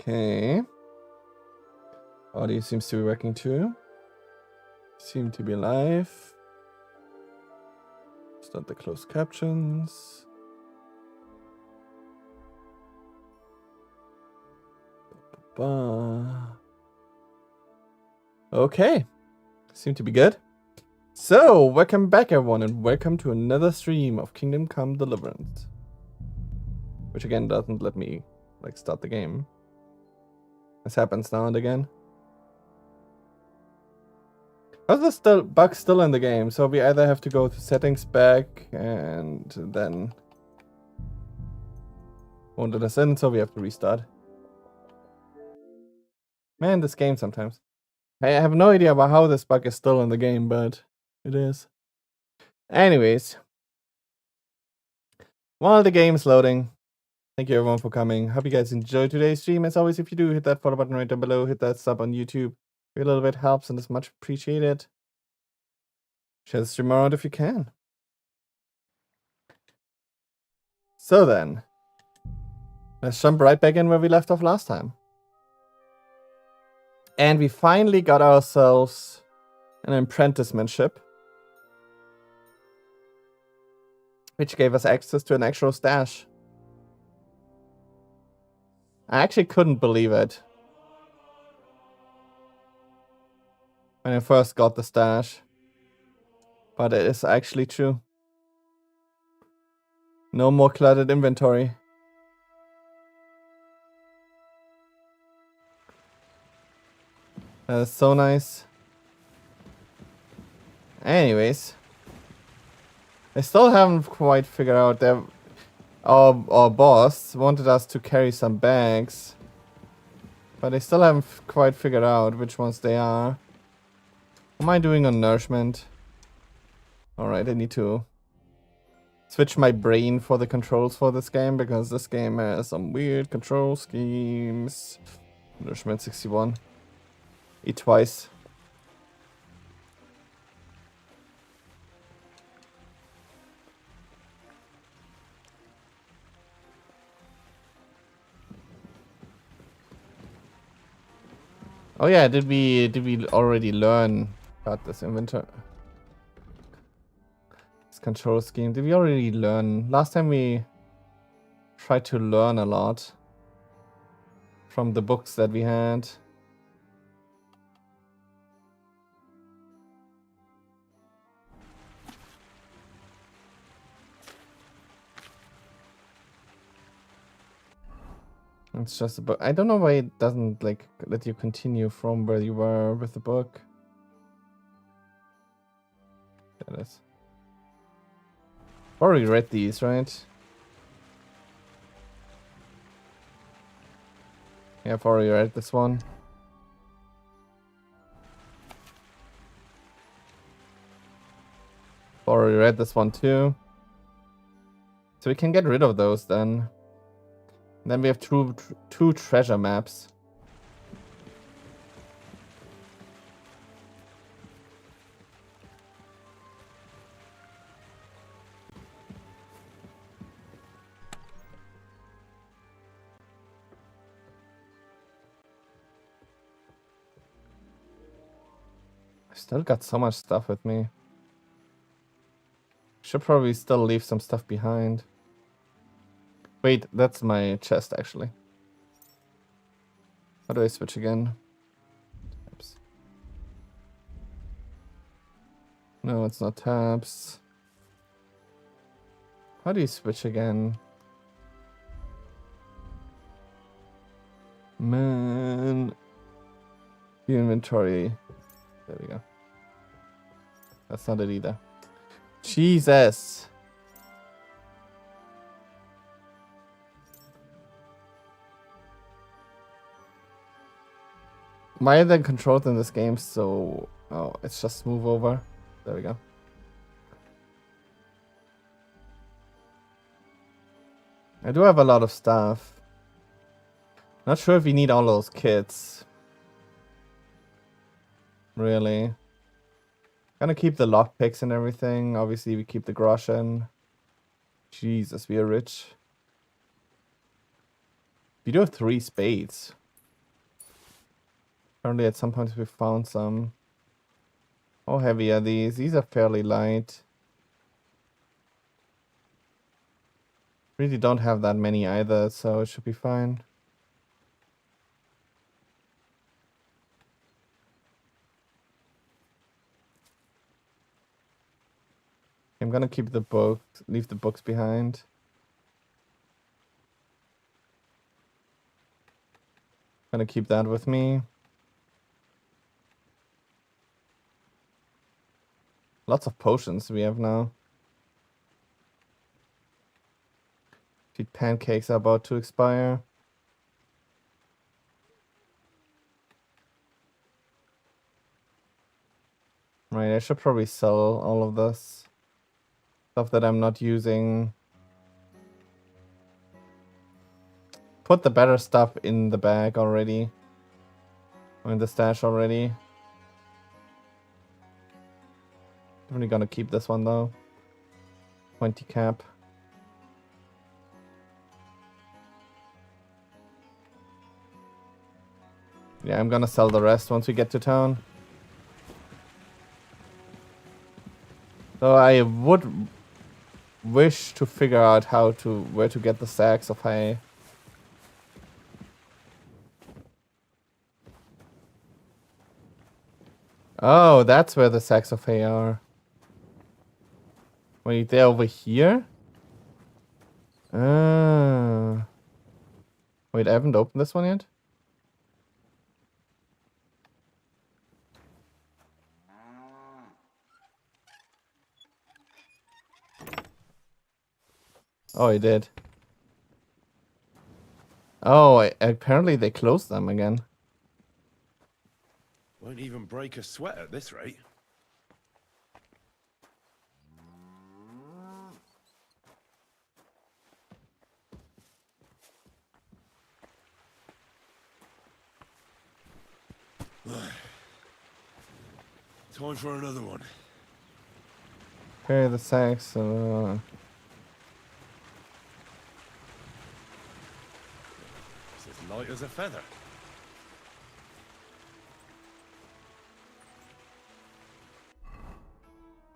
Okay. Audio seems to be working too. Seem to be live. Start the closed captions. Okay. Seem to be good. So, welcome back everyone and welcome to another stream of Kingdom Come Deliverance. Which again doesn't let me start the game. This happens now and again. How's the bug still in the game? So we either have to go to settings back and then won't let us in, so we have to restart. Man, this game sometimes. I have no idea about how this bug is still in the game, but it is. Anyways. While the game's loading, thank you everyone for coming. Hope you guys enjoyed today's stream. As always, if you do, hit that follow button right down below. Hit that sub on YouTube. A little bit helps and is much appreciated. Share the stream around if you can. So then, let's jump right back in where we left off last time. And we finally got ourselves an apprenticeship, which gave us access to an actual stash. I actually couldn't believe it when I first got the stash, but it is actually true. No more cluttered inventory. That is so nice. Anyways, I still haven't quite figured out that our boss wanted us to carry some bags, but I still haven't quite figured out which ones they are. What am I doing on nourishment? Alright, I need to switch my brain for the controls for this game, because this game has some weird control schemes. Nourishment 61. Eat twice. Oh yeah, did we already learn about this inventory? This control scheme. Did we already learn? Last time we tried to learn a lot from the books that we had. It's just a book. I don't know why it doesn't let you continue from where you were with the book. There it is. Already read these, right? Yeah, I've already read this one. Already read this one too. So we can get rid of those then. Then we have two treasure maps. I still got so much stuff with me. Should probably still leave some stuff behind. Wait, that's my chest actually. How do I switch again? Tabs. No, it's not tabs. How do you switch again? Man. The inventory. There we go. That's not it either. Jesus. Why are the controls in this game so... Oh, it's just move over. There we go. I do have a lot of stuff. Not sure if we need all those kits. Really. Gonna keep the lockpicks and everything. Obviously, we keep the groschen. Jesus, we are rich. We do have 3 spades. Apparently at some point we found some. How heavy are these? These are fairly light. Really don't have that many either, so it should be fine. I'm gonna keep the book, leave the books behind. Gonna keep that with me. Lots of potions we have now. Sweet pancakes are about to expire. Right, I should probably sell all of this stuff that I'm not using. Put the better stuff in the bag already. Or in the stash already. Definitely gonna keep this one though. 20 cap. Yeah, I'm gonna sell the rest once we get to town. So I would wish to figure out where to get the sacks of hay. Oh, that's where the sacks of hay are. Wait, they're over here? Ah. Wait, I haven't opened this one yet? Oh, I did. Oh, apparently they closed them again. Won't even break a sweat at this rate. Time for another one. Carry the sacks. It's as light as a feather.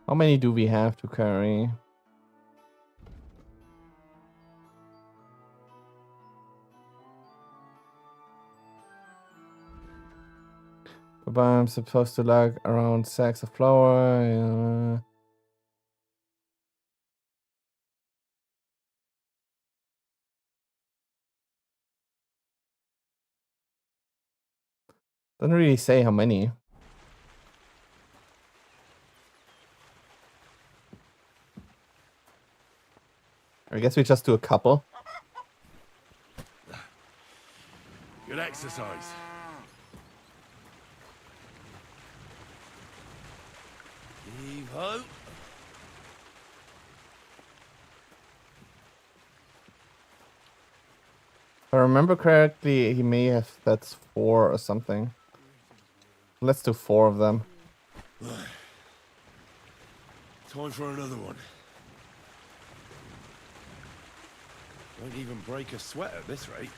How many do we have to carry? But I'm supposed to lug around sacks of flour. Doesn't really say how many. I guess we just do a couple. Good exercise. Heave ho. If I remember correctly, he may have, that's 4 or something. Let's do 4 of them. Time for another one. Won't even break a sweat at this rate.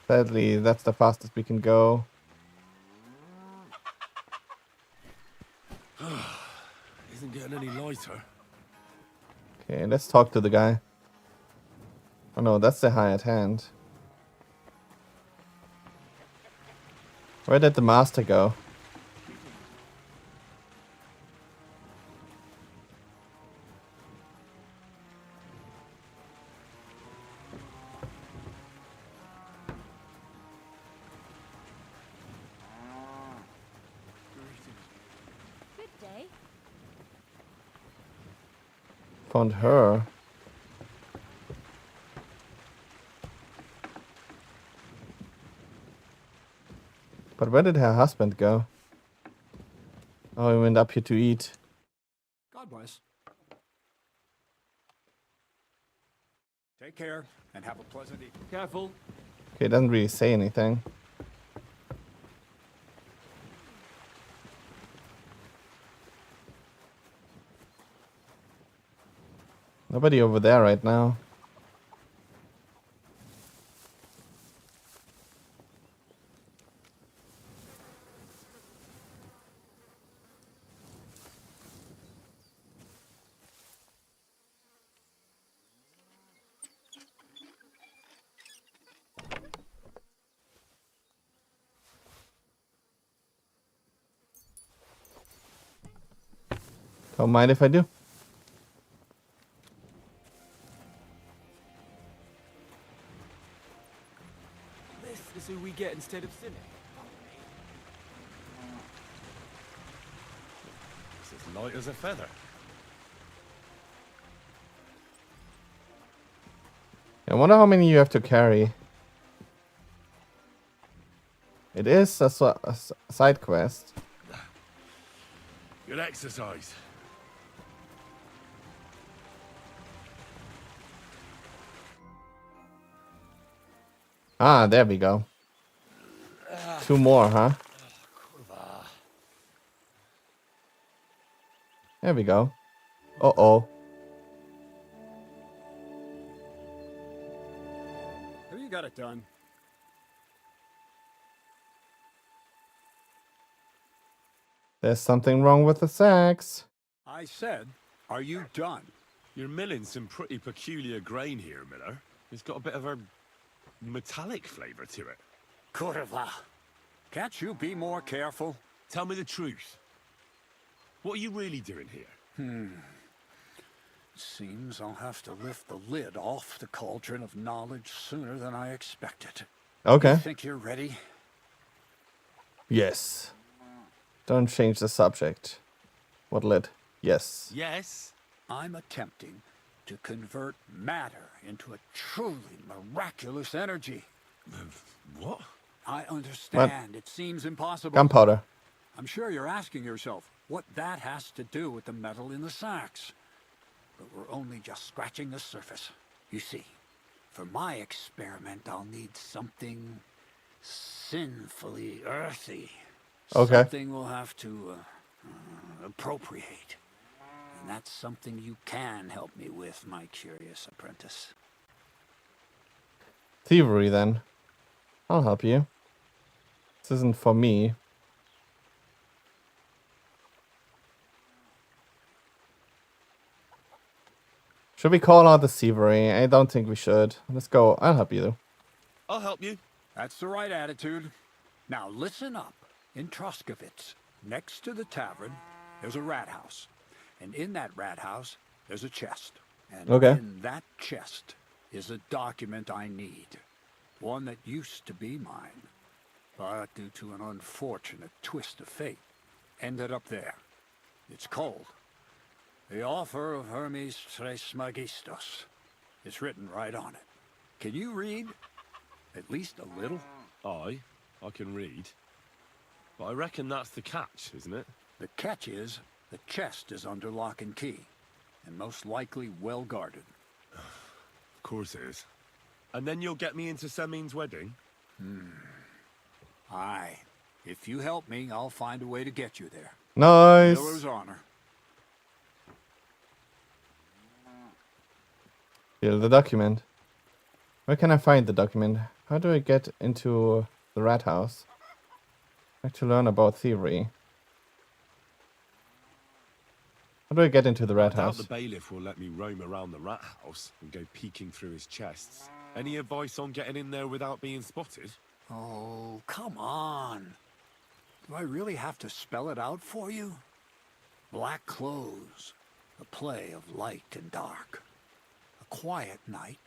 Sadly, that's the fastest we can go. Isn't getting any lighter. Okay, let's talk to the guy. Oh no, that's the hired hand. Where did the master go? Good day. Found her. But where did her husband go? Oh, he went up here to eat. God bless. Take care and have a pleasant evening. Careful. Okay, it doesn't really say anything. Nobody over there right now. Don't mind if I do. This is who we get instead of Cynic. It's as light as a feather. I wonder how many you have to carry. It is a side quest. Good exercise. Ah, there we go. 2 more, huh? There we go. Uh-oh. Have you got it done? There's something wrong with the sacks. I said, are you done? You're milling some pretty peculiar grain here, Miller. It's got a bit of a metallic flavor to it. Kurva. Can't you be more careful? Tell me the truth. What are you really doing here? Seems I'll have to lift the lid off the cauldron of knowledge sooner than I expected. Okay. You think you're ready? Yes. Don't change the subject. What lid? Yes. Yes. I'm attempting to convert matter into a truly miraculous energy. What? I understand. It seems impossible. Gunpowder. I'm sure you're asking yourself what that has to do with the metal in the sacks. But we're only just scratching the surface. You see, for my experiment, I'll need something sinfully earthy. Okay. Something we'll have to appropriate. And that's something you can help me with, my curious apprentice. Thievery, then. I'll help you. This isn't for me. Should we call out the thievery? I don't think we should. Let's go. I'll help you, though. I'll help you. That's the right attitude. Now listen up. In Troskovitz, next to the tavern, there's a rat house. And in that rat house, there's a chest. And Okay. in that chest is a document I need. One that used to be mine. But due to an unfortunate twist of fate, ended up there. It's cold. The offer of Hermes Trismegistos. It's written right on it. Can you read? At least a little? I can read. But I reckon that's the catch, isn't it? The catch is, the chest is under lock and key, and most likely well guarded. Of course it is. And then you'll get me into Semin's wedding? Aye. If you help me, I'll find a way to get you there. Nice. Miller's honor. Here's the document. Where can I find the document? How do I get into the rat house? I have to learn about thievery. How do I get into the rat I doubt house? the bailiff will let me roam around the rat house and go peeking through his chests. Any advice on getting in there without being spotted? Oh, come on. Do I really have to spell it out for you? Black clothes, a play of light and dark. A quiet night,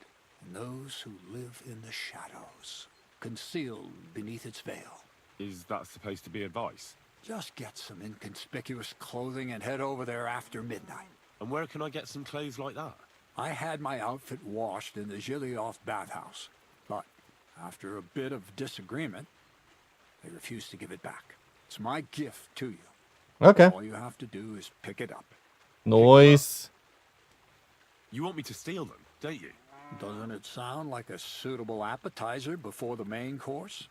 and those who live in the shadows, concealed beneath its veil. Is that supposed to be advice? Just get some inconspicuous clothing and head over there after midnight. And where can I get some clothes like that? I had my outfit washed in the Gilioff bathhouse, but after a bit of disagreement, they refused to give it back. It's my gift to you. Okay. All you have to do is pick it up. Noise. You want me to steal them, don't you? Doesn't it sound like a suitable appetizer before the main course?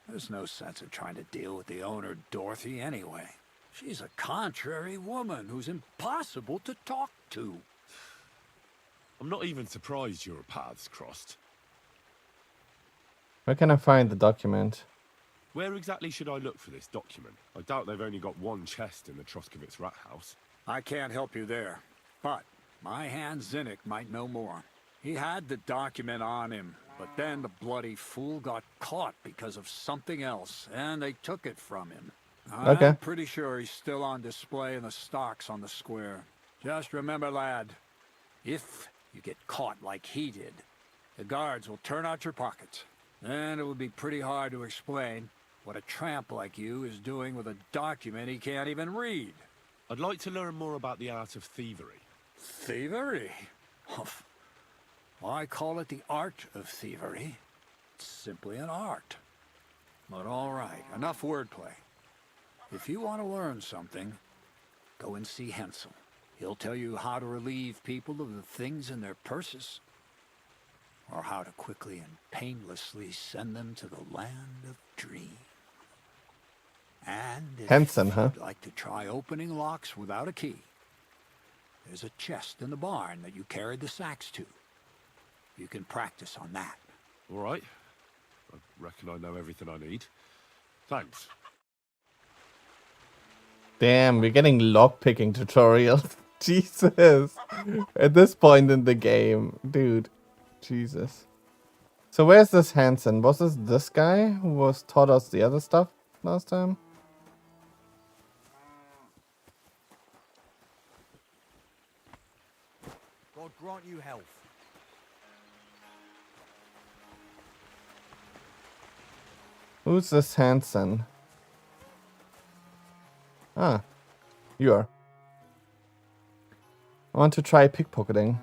There's no sense in trying to deal with the owner, Dorothy, anyway. She's a contrary woman who's impossible to talk to. I'm not even surprised your paths crossed. Where can I find the document? Where exactly should I look for this document? I doubt they've only got one chest in the Troskovitz rat house. I can't help you there, but my hand Zinnik might know more. He had the document on him, but then the bloody fool got caught because of something else, and they took it from him. Okay. I'm pretty sure he's still on display in the stocks on the square. Just remember, lad, if you get caught like he did, the guards will turn out your pockets. Then it will be pretty hard to explain what a tramp like you is doing with a document he can't even read. I'd like to learn more about the art of thievery. Thievery? I call it the art of thievery. It's simply an art. But all right, enough wordplay. If you want to learn something, go and see Hensel. He'll tell you how to relieve people of the things in their purses, or how to quickly and painlessly send them to the land of dreams. And if Hansen, huh? you'd like to try opening locks without a key, there's a chest in the barn that you carried the sacks to. You can practice on that. All right. I reckon I know everything I need. Thanks. Damn, we're getting lockpicking tutorials. Jesus. At this point in the game, dude. Jesus. So where's this Hansen? Was this guy who was taught us the other stuff last time? God grant you health. Who's this Hansen? Ah, you are. I want to try pickpocketing.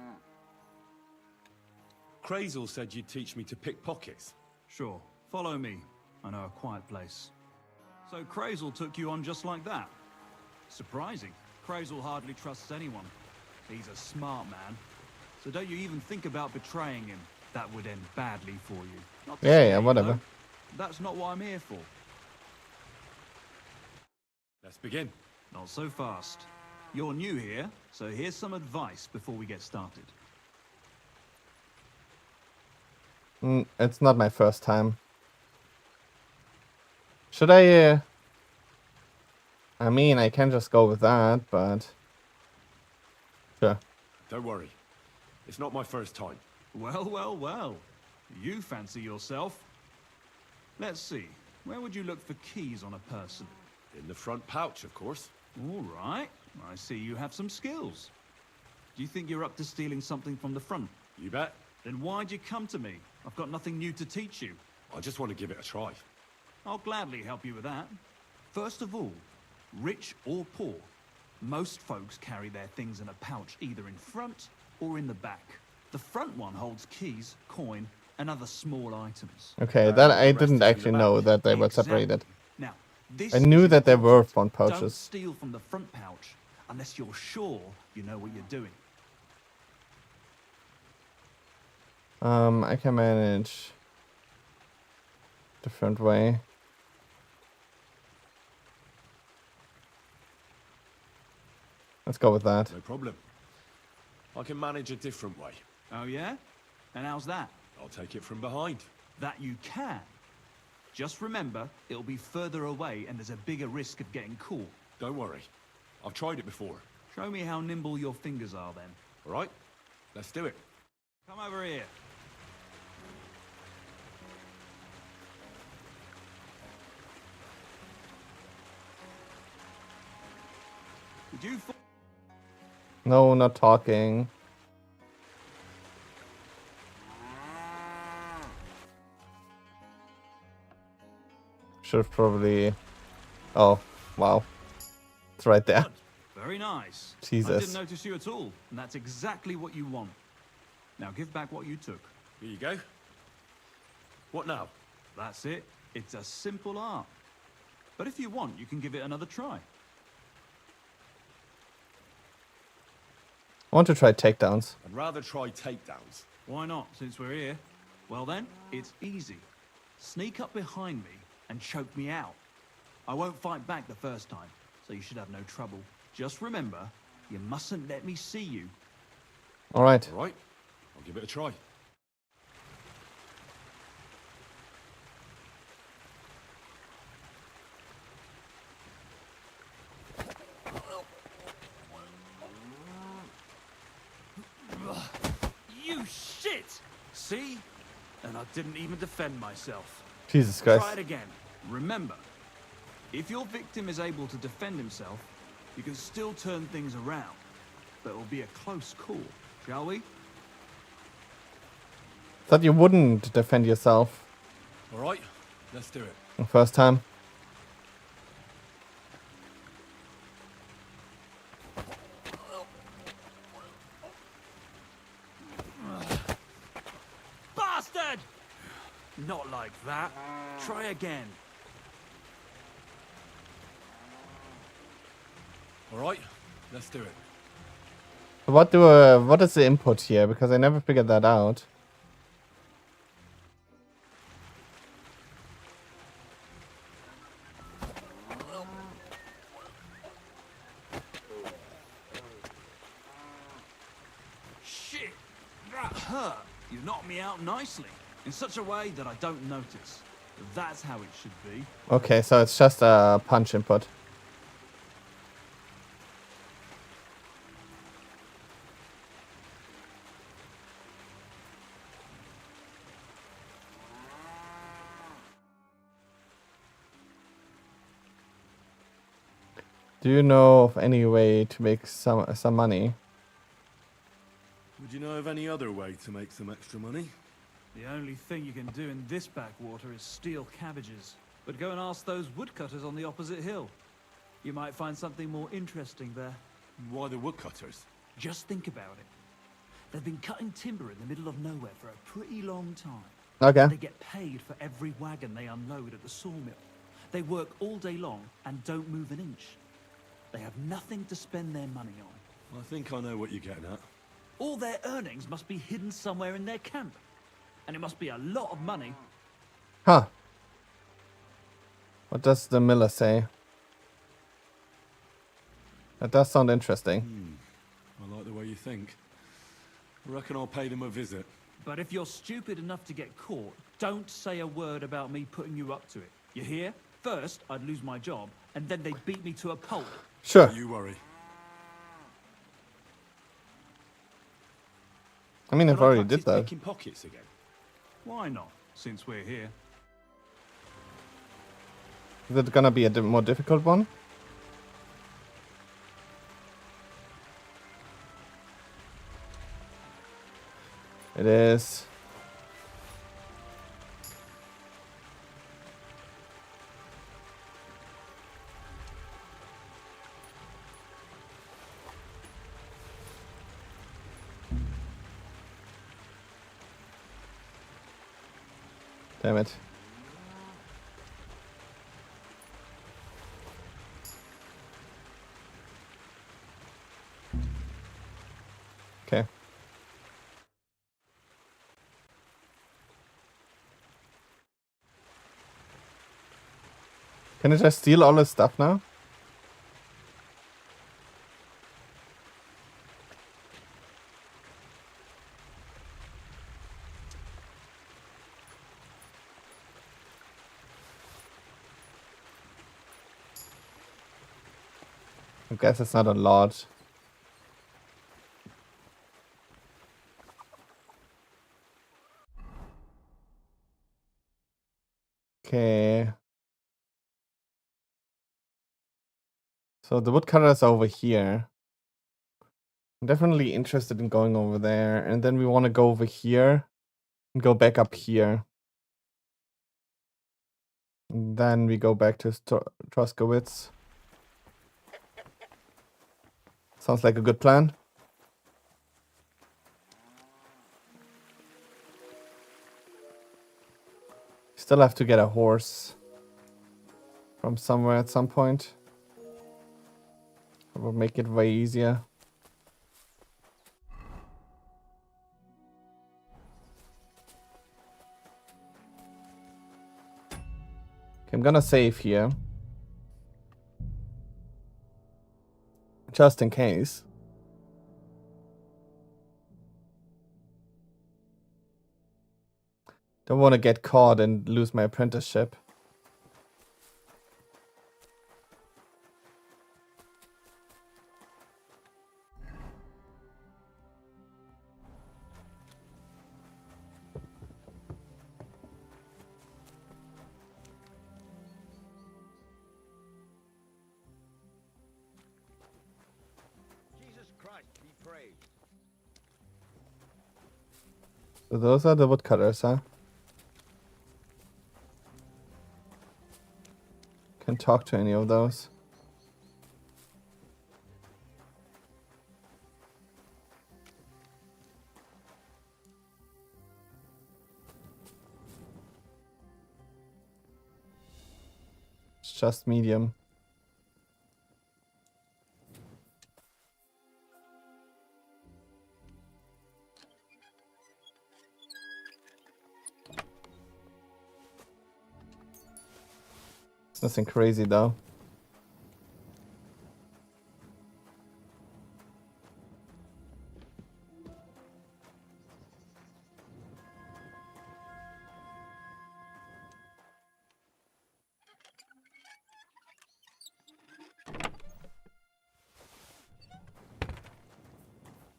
Crazel said you'd teach me to pick pockets. Sure. Follow me. I know a quiet place. So Crazel took you on just like that? Surprising. Crazel hardly trusts anyone. He's a smart man. So don't you even think about betraying him. That would end badly for you. Not to Yeah, scare yeah, you, whatever. though. That's not what I'm here for. Let's begin. Not so fast. You're new here, so here's some advice before we get started. It's not my first time. Should I, I mean, I can just go with that, but... Sure. Don't worry. It's not my first time. Well, well, well. You fancy yourself. Let's see. Where would you look for keys on a person? In the front pouch, of course. All right. I see you have some skills. Do you think you're up to stealing something from the front? You bet. Then why'd you come to me? I've got nothing new to teach you. I just want to give it a try. I'll gladly help you with that. First of all, rich or poor, most folks carry their things in a pouch either in front or in the back. The front one holds keys, coin, and other small items. Okay, that I the rest didn't is in actually the know back. that they were Exactly. separated. Now, this I knew is that there were important. front Don't pouches. steal from the front pouch unless you're sure you know what you're doing. I can manage different way. Let's go with that. No problem. I can manage a different way. Oh yeah? And how's that? I'll take it from behind. That you can. Just remember, it'll be further away and there's a bigger risk of getting caught. Don't worry. I've tried it before. Show me how nimble your fingers are then. All right? Let's do it. Come over here. Did you No, not talking. Should probably... Oh, wow. It's right there. Very nice. I Jesus. didn't notice you at all, and that's exactly what you want. Now give back what you took. Here you go. What now? That's it. It's a simple art. But if you want, you can give it another try. I want to try takedowns. I'd rather try takedowns. Why not, since we're here? Well then, it's easy. Sneak up behind me and choke me out. I won't fight back the first time, so you should have no trouble. Just remember, you mustn't let me see you. Alright. All right? I'll give it a try. You shit! See? And I didn't even defend myself. Jesus Try Christ. it again. Remember, If your victim is able to defend himself, you can still turn things around. But it will be a close call, shall we? Thought you wouldn't defend yourself All right, let's do it. the first time. Bastard! Not like that. Try again. All right, let's do it. What is the input here? Because I never figured that out. Shit! That hurt! You knocked me out nicely, in such a way that I don't notice. But that's how it should be. Okay, so it's just a punch input. Do you know of any way to make some money? Would you know of any other way to make some extra money? The only thing you can do in this backwater is steal cabbages. But go and ask those woodcutters on the opposite hill. You might find something more interesting there. Why the woodcutters? Just think about it. They've been cutting timber in the middle of nowhere for a pretty long time. Okay. They get paid for every wagon they unload at the sawmill. They work all day long and don't move an inch. They have nothing to spend their money on. I think I know what you're getting at. All their earnings must be hidden somewhere in their camp. And it must be a lot of money. Huh. What does the miller say? That does sound interesting. I like the way you think. I reckon I'll pay them a visit. But if you're stupid enough to get caught, don't say a word about me putting you up to it. You hear? First, I'd lose my job, and then they'd beat me to a pulp. Sure. You worry. I mean, I've Can I already practice did that. picking pockets again? Why not, since we're here? Is it gonna be a more difficult one? It is. Damn it. Okay. Can I just steal all his stuff now? I guess it's not a lot. Okay. So the woodcutter is over here. I'm definitely interested in going over there. And then we want to go over here and go back up here. And then we go back to Troskowitz. Sounds like a good plan. Still have to get a horse from somewhere at some point. It will make it way easier. Okay, I'm gonna save here. Just in case. Don't want to get caught and lose my apprenticeship. So those are the woodcutters, huh? Can't talk to any of those. It's just medium. It's nothing crazy though.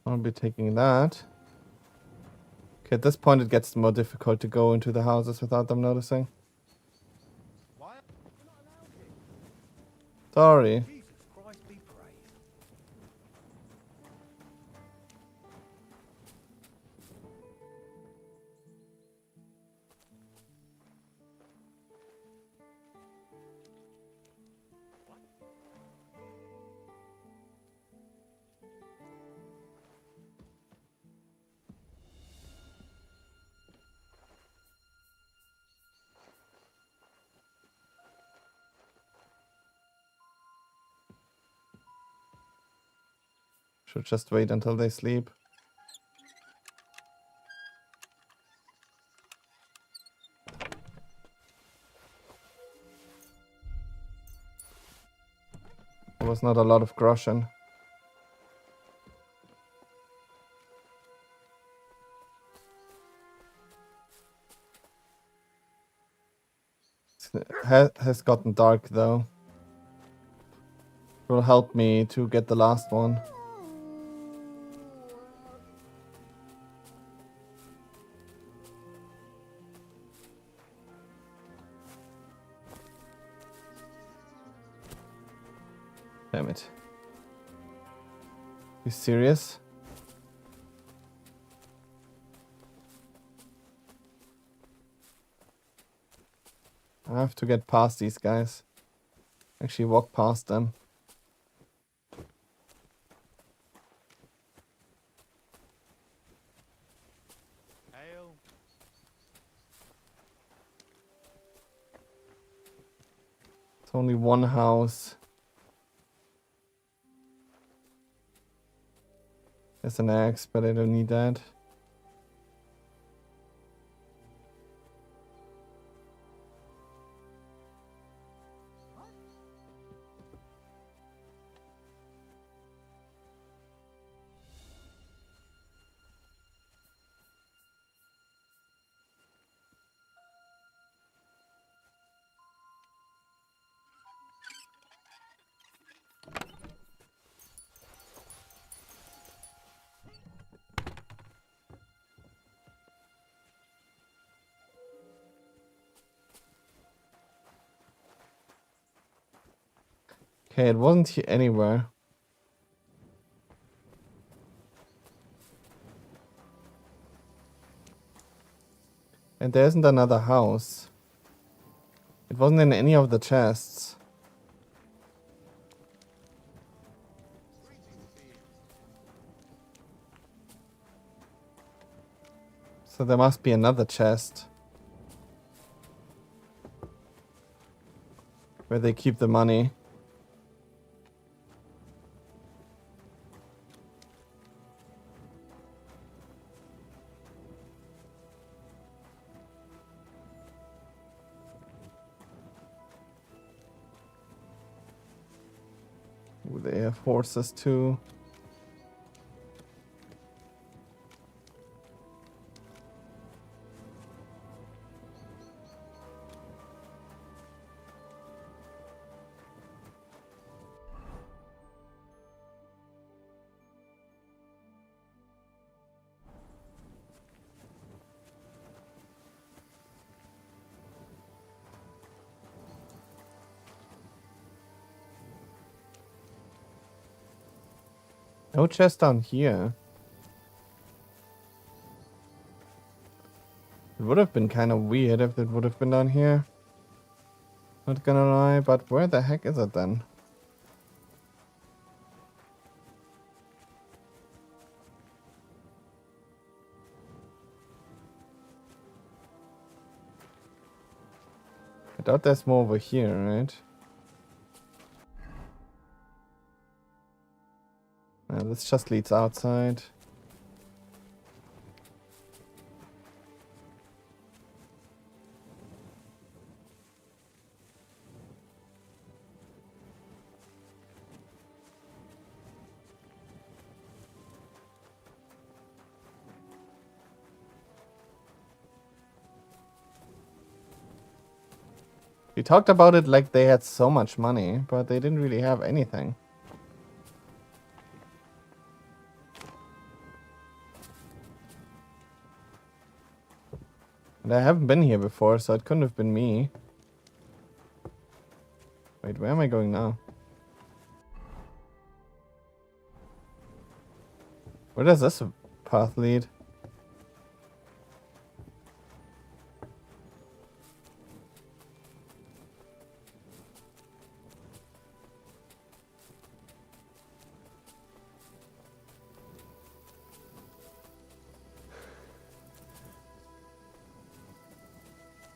I'll be taking that. Okay, at this point it gets more difficult to go into the houses without them noticing. Sorry. Jesus Christ be praised. Should just wait until they sleep. There was not a lot of groschen. Has gotten dark though. It will help me to get the last one. Damn it. You serious? I have to get past these guys. Actually walk past them. Ale. It's only one house. There's an axe, but I don't need that. Okay, it wasn't here anywhere. And there isn't another house. It wasn't in any of the chests. So there must be another chest. Where they keep the money. Ooh, they have horses too. No chest down here. would have been kind of weird if it would have been down here. Not gonna lie, but where the heck is it then? I doubt there's more over here, right? This just leads outside. We talked about it like they had so much money, but they didn't really have anything. And I haven't been here before, so it couldn't have been me. Wait, where am I going now? Where does this path lead?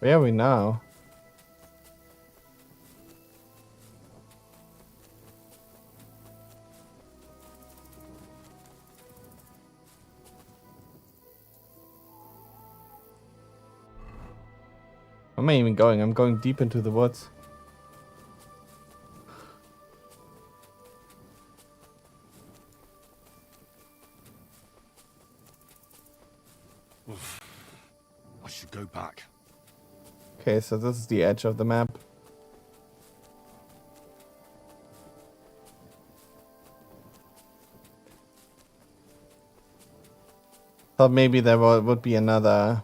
Where are we now? Where am I even going? I'm going deep into the woods. I should go back. Okay, so this is the edge of the map. Thought maybe there would be another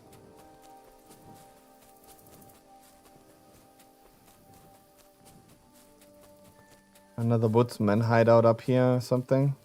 woodsman hideout up here or something.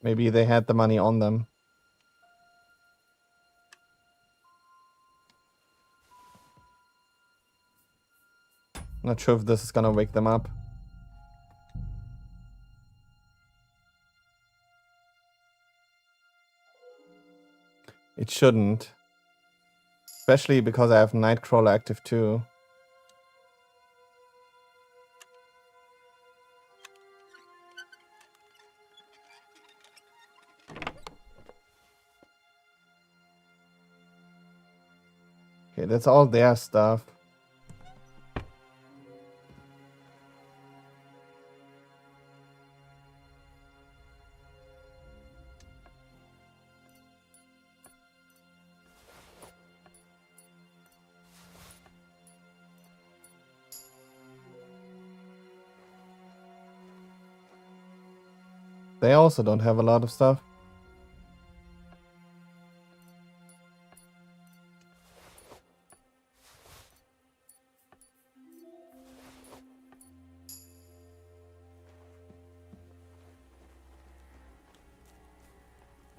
Maybe they had the money on them. Not sure if this is gonna wake them up. It shouldn't. Especially because I have Nightcrawler active too. Okay, that's all their stuff. They also don't have a lot of stuff.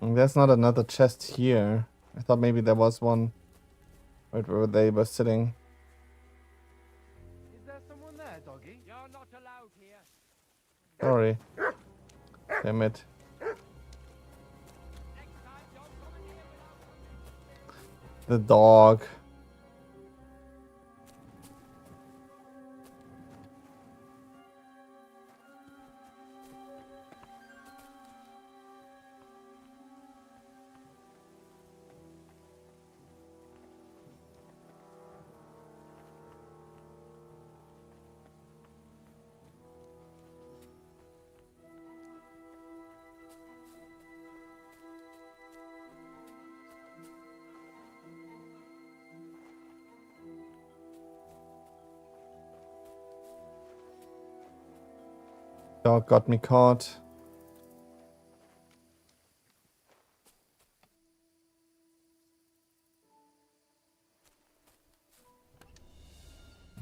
And there's not another chest here. I thought maybe there was one right where they were sitting. Is there someone there, doggy? You're not allowed here. Sorry. Damn it. Next time, don't come in here without The dog. Dog got me caught.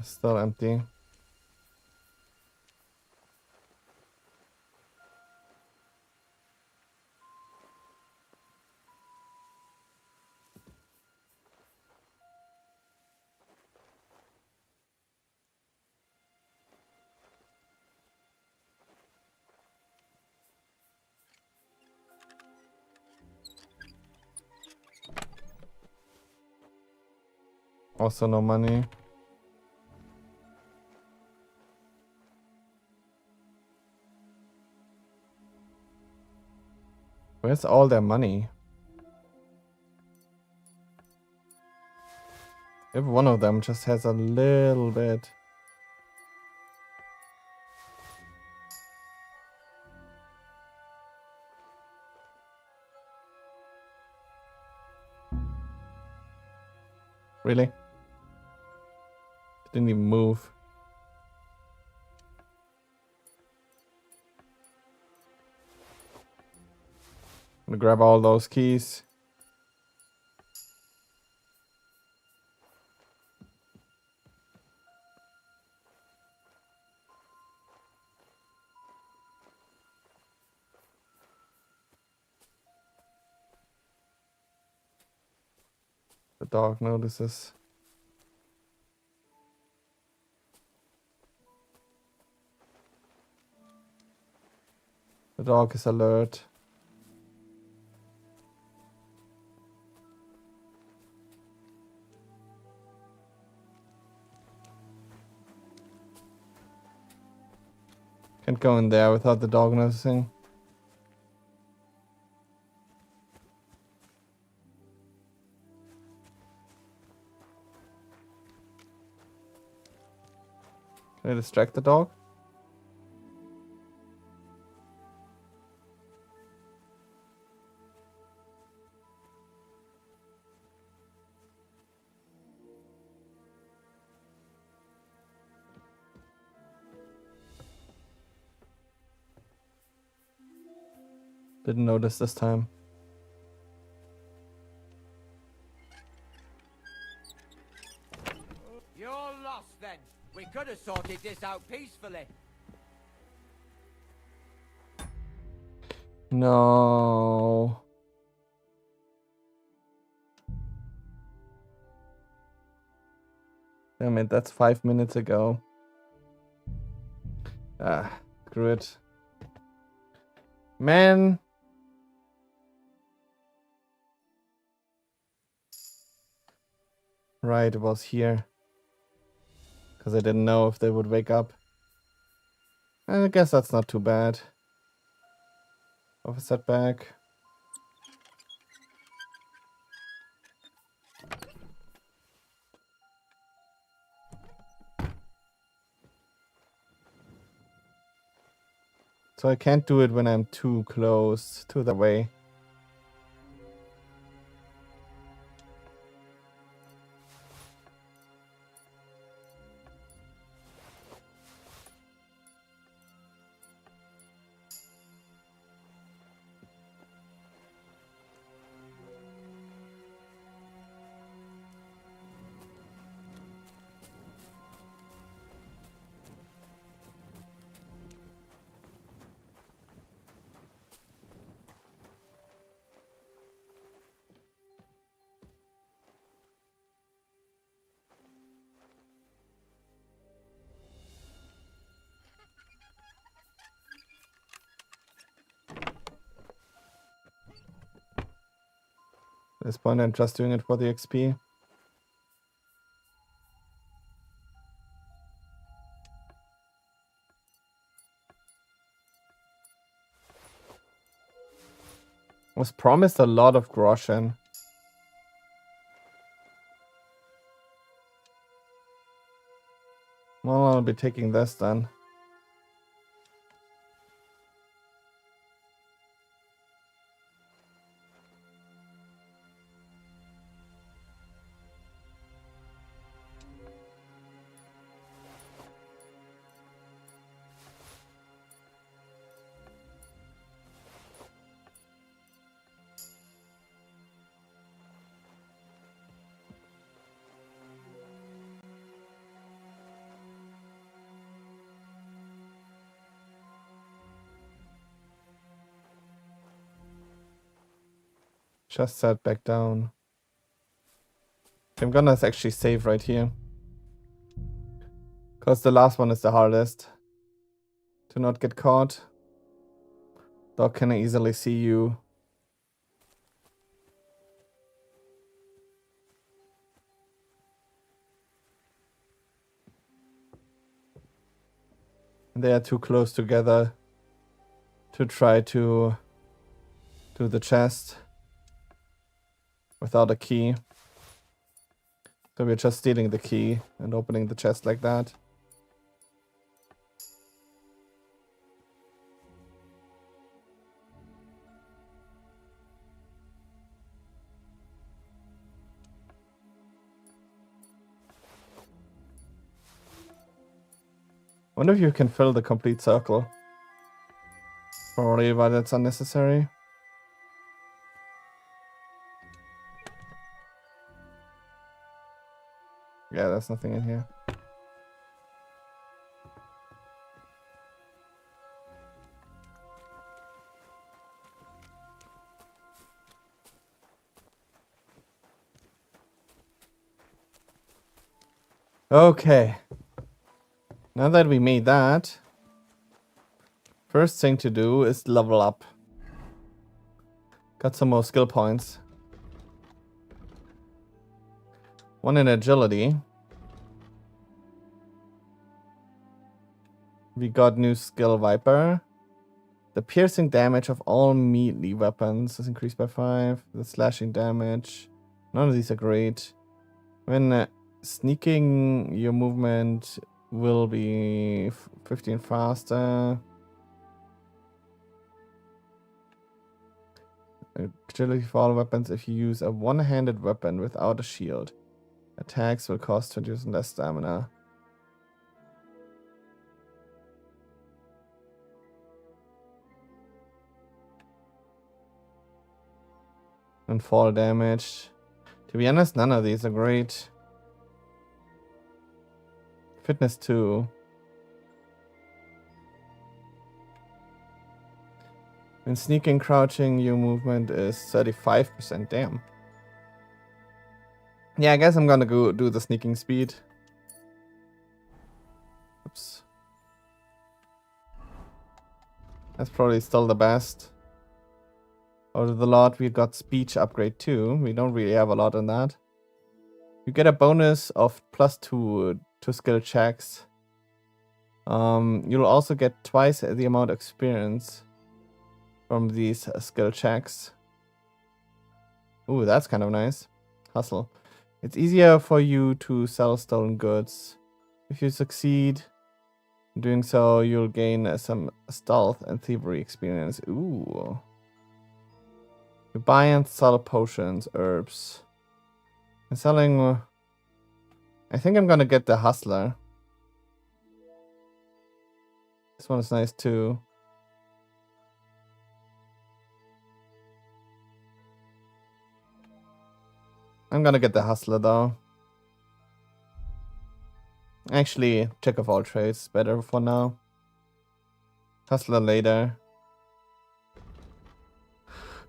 Still empty. Also no money. Where's all their money? If one of them just has a little bit. Really? Didn't even move. I'm gonna grab all those keys. The dog notices. The dog is alert. Can't go in there without the dog noticing. Can I distract the dog? Didn't notice this time. You're lost then. We could have sorted this out peacefully. No. Damn it, that's 5 minutes ago. Ah, screw it. Man. Right, it was here. Because I didn't know if they would wake up. I guess that's not too bad. Of a setback. So I can't do it when I'm too close to the way. At this point, I'm just doing it for the XP. Was promised a lot of groschen. Well, I'll be taking this then. Just set back down. I'm gonna actually save right here. Because the last one is the hardest. To not get caught. Dog can easily see you. They are too close together to try to do the chest without a key. So we're just stealing the key and opening the chest like that. Wonder if you can fill the complete circle. Probably, but that's unnecessary. Yeah, there's nothing in here. Okay. Now that we made that, first thing to do is level up. Got some more skill points. One in agility. We got new skill Viper. The piercing damage of all melee weapons is increased by 5. The slashing damage. None of these are great. When sneaking, your movement will be 15 faster. Agility for all weapons if you use a one-handed weapon without a shield. Attacks will cost 20% less stamina. And fall damage. To be honest, none of these are great. Fitness 2. When sneaking, crouching, your movement is 35%. Damn. Yeah, I guess I'm gonna go do the sneaking speed. Oops. That's probably still the best. Out of the lot, we got speech upgrade too. We don't really have a lot on that. You get a bonus of +2 to skill checks. You'll also get twice the amount of experience from these skill checks. Ooh, that's kind of nice. Hustle. It's easier for you to sell stolen goods. If you succeed in doing so, you'll gain some stealth and thievery experience. Ooh. You buy and sell potions, herbs. And selling... I think I'm gonna get the hustler. This one is nice too. I'm gonna get the hustler though. Actually, check of all trades is better for now. Hustler later.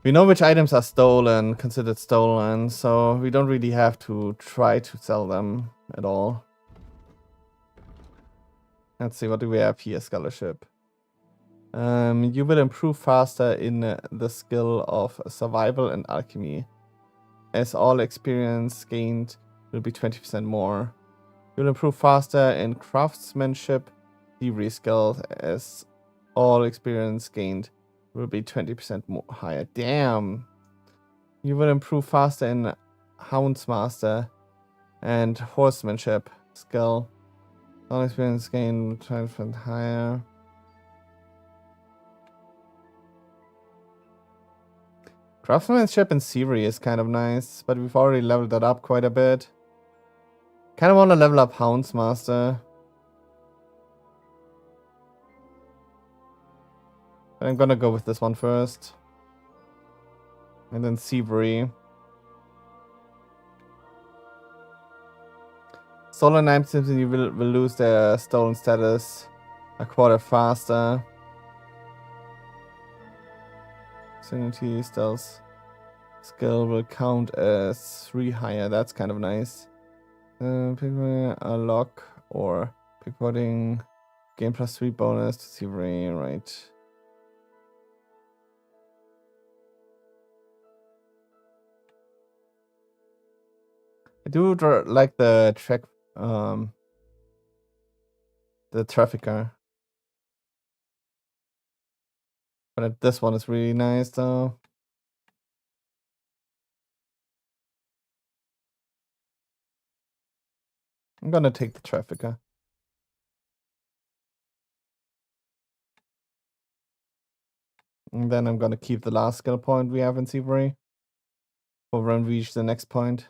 We know which items are stolen, considered stolen, so we don't really have to try to sell them at all. Let's see, what do we have here? Scholarship. You will improve faster in the skill of survival and alchemy, as all experience gained will be 20% more. You'll improve faster in craftsmanship, thievery skills, as all experience gained will be 20% more higher. Damn. You will improve faster in houndsmaster and horsemanship skill. All experience gained 20% higher. Craftsmanship and thievery is kind of nice, but we've already leveled that up quite a bit. Kind of want to level up houndsmaster. But I'm gonna go with this one first. And then thievery. Stolen items, you will lose their stolen status a quarter faster. Sanity, stealth, skill will count as 3 higher. That's kind of nice. Pickpocketing a lock or pickpocketing gain +3 bonus to thievery, right? I do like the trafficker. But this one is really nice though. I'm gonna take the trafficker. And then I'm gonna keep the last skill point we have in thievery for when we reach the next point.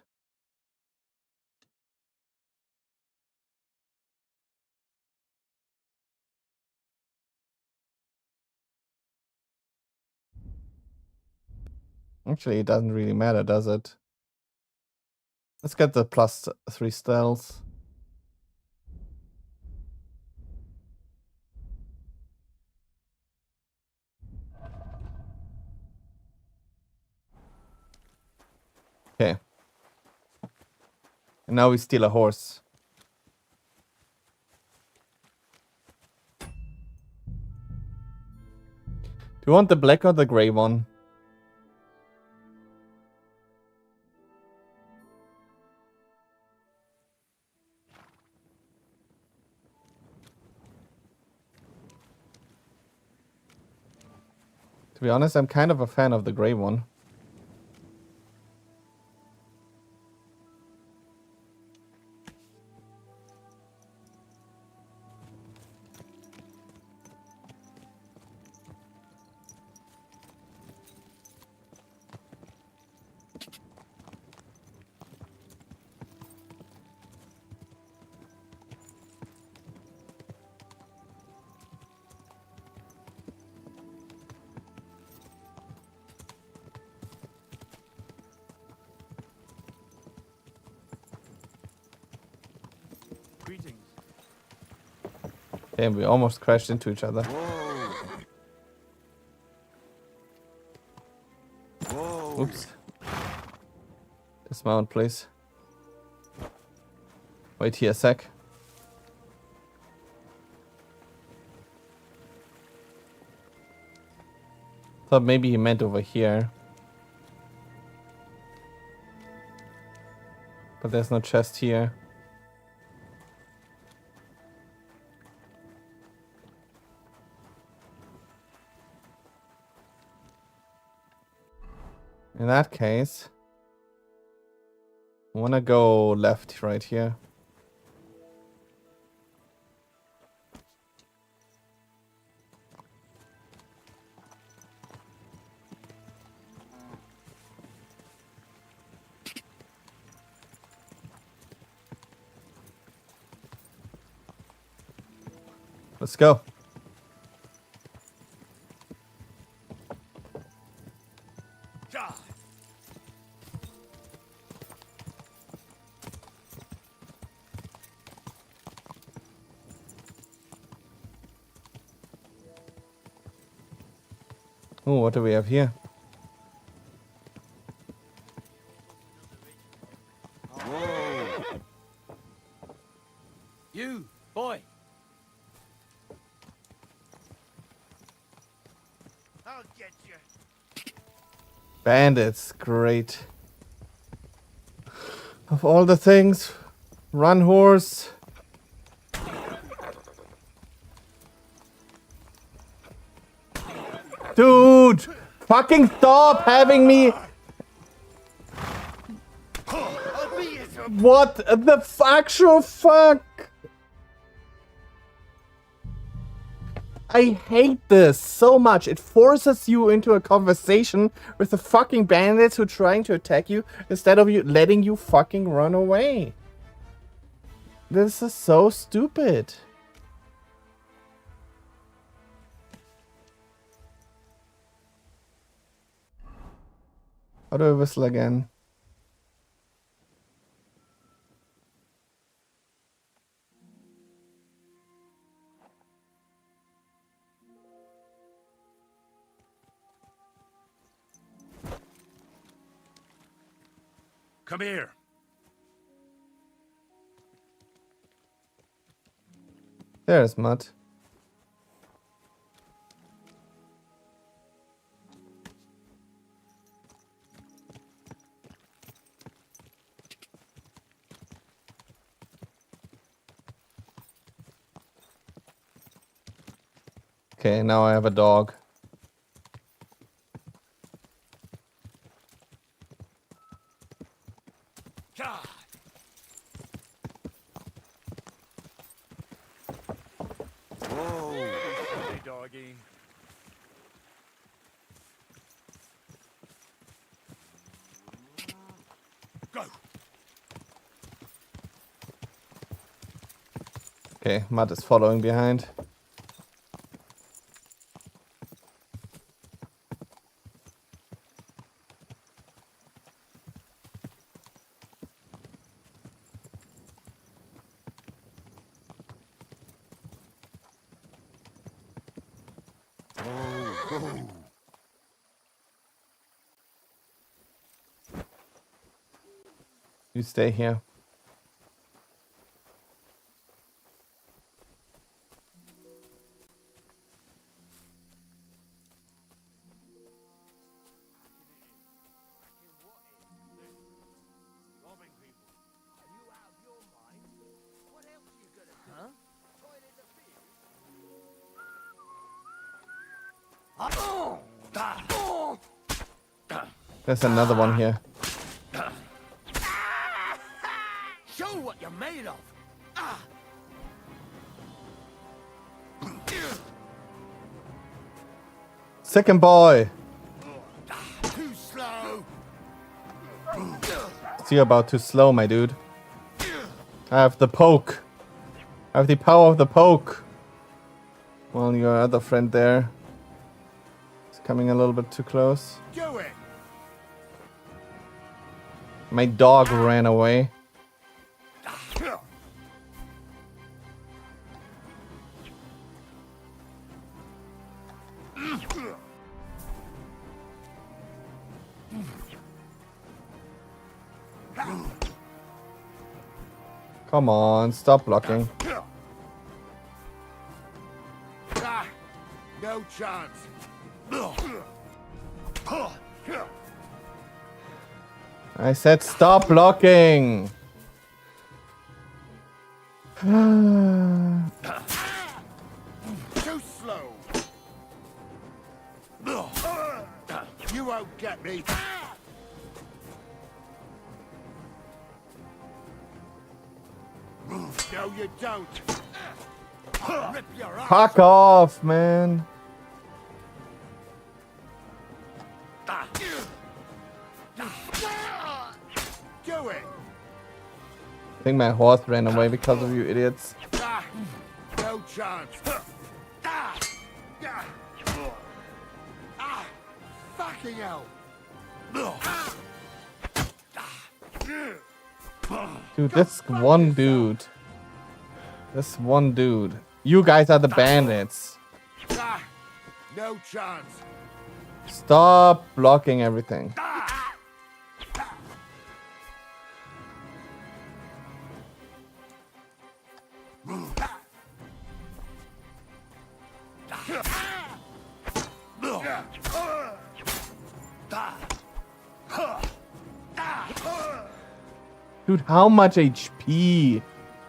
Actually, it doesn't really matter, does it? Let's get the +3 stealth. Okay. And now we steal a horse. Do you want the black or the gray one? To be honest, I'm kind of a fan of the gray one. Greetings. Damn, we almost crashed into each other. Whoa. Oops. Dismount, please. Wait here a sec. Thought maybe he meant over here. But there's no chest here. In that case, I wanna go left right here. Let's go. Oh, what do we have here? Whoa. You, boy. I'll get you. Bandits, great. Of all the things, run horse. Dude, fucking stop having me. What the actual fuck? I hate this so much. It forces you into a conversation with the fucking bandits who are trying to attack you instead of you letting you fucking run away. This is so stupid. How do I whistle again? Come here. There's Mutt. Okay, now I have a dog. God. Whoa. Hey, doggy. Go. Okay, Mutt is following behind. You stay here. There's another one here. Show what you're made of. Second boy. Too slow. So you're about too slow, my dude. I have the poke. I have the power of the poke. Well, your other friend there is coming a little bit too close. Do it. My dog ran away. Come on, stop blocking. No chance. I said stop blocking. Too slow. You won't get me. No, you don't. Rip your ass. Fuck off, man. Do it. I think my horse ran away because of you idiots. No chance. Fucking hell. Dude, this one dude. This one dude. You guys are the bandits. No chance. Stop blocking everything. Dude, how much HP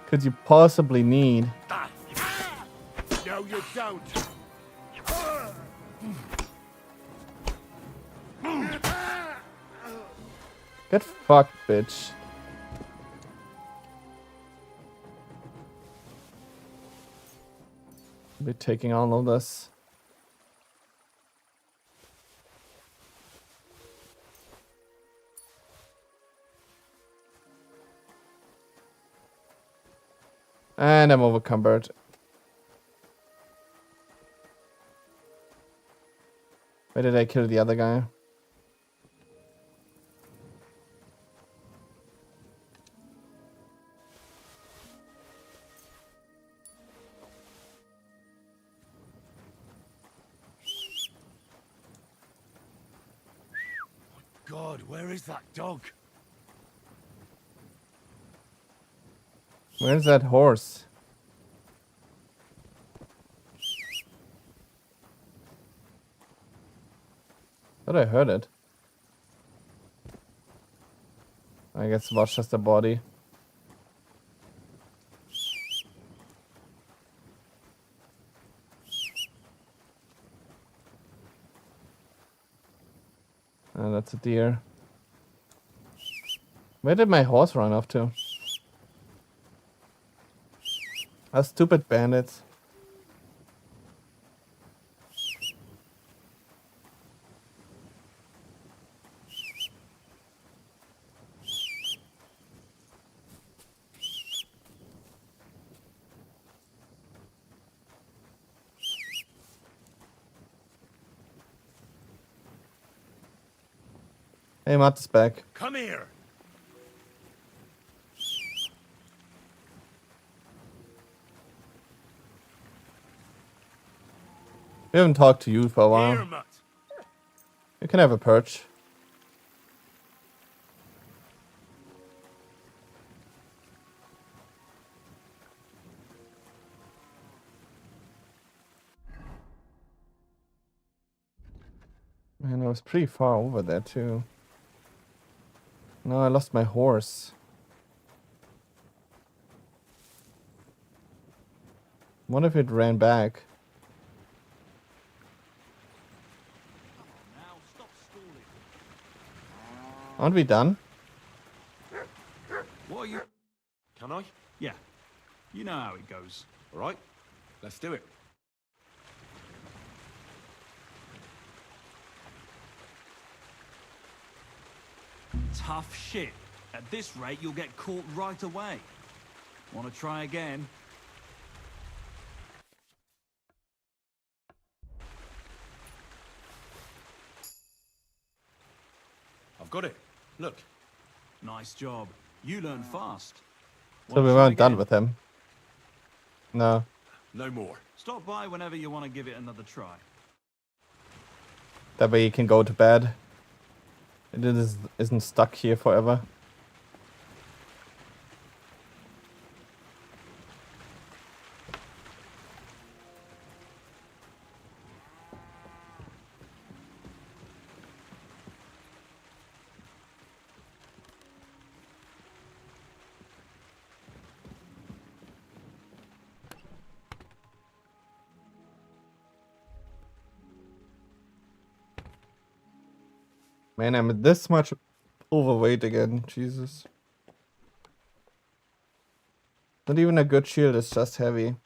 could you possibly need? No, you don't. Get fucked, bitch. Be taking all of this. And I'm overcumbered. Where did I kill the other guy? God, where is that dog? Where's that horse? Thought I heard it. I guess it was just a body. That's a deer. Where did my horse run off to? Ah, stupid bandits. Hey, Matt is back. Come here. We haven't talked to you for a Here, while. Mutt. You can have a perch. Man, I was pretty far over there too. No, I lost my horse. What if it ran back? Now stop stalling. Aren't we done? What are you? Can I? Yeah, you know how it goes. All right. Let's do it. Tough shit. At this rate, you'll get caught right away. Want to try again? I've got it. Look. Nice job. You learn fast. So Wanna we try weren't done again? with him. No. No more. Stop by whenever you want to give it another try. That way you can go to bed. Isn't stuck here forever. Man, I'm this much overweight again. Jesus. Not even a good shield, it's just heavy.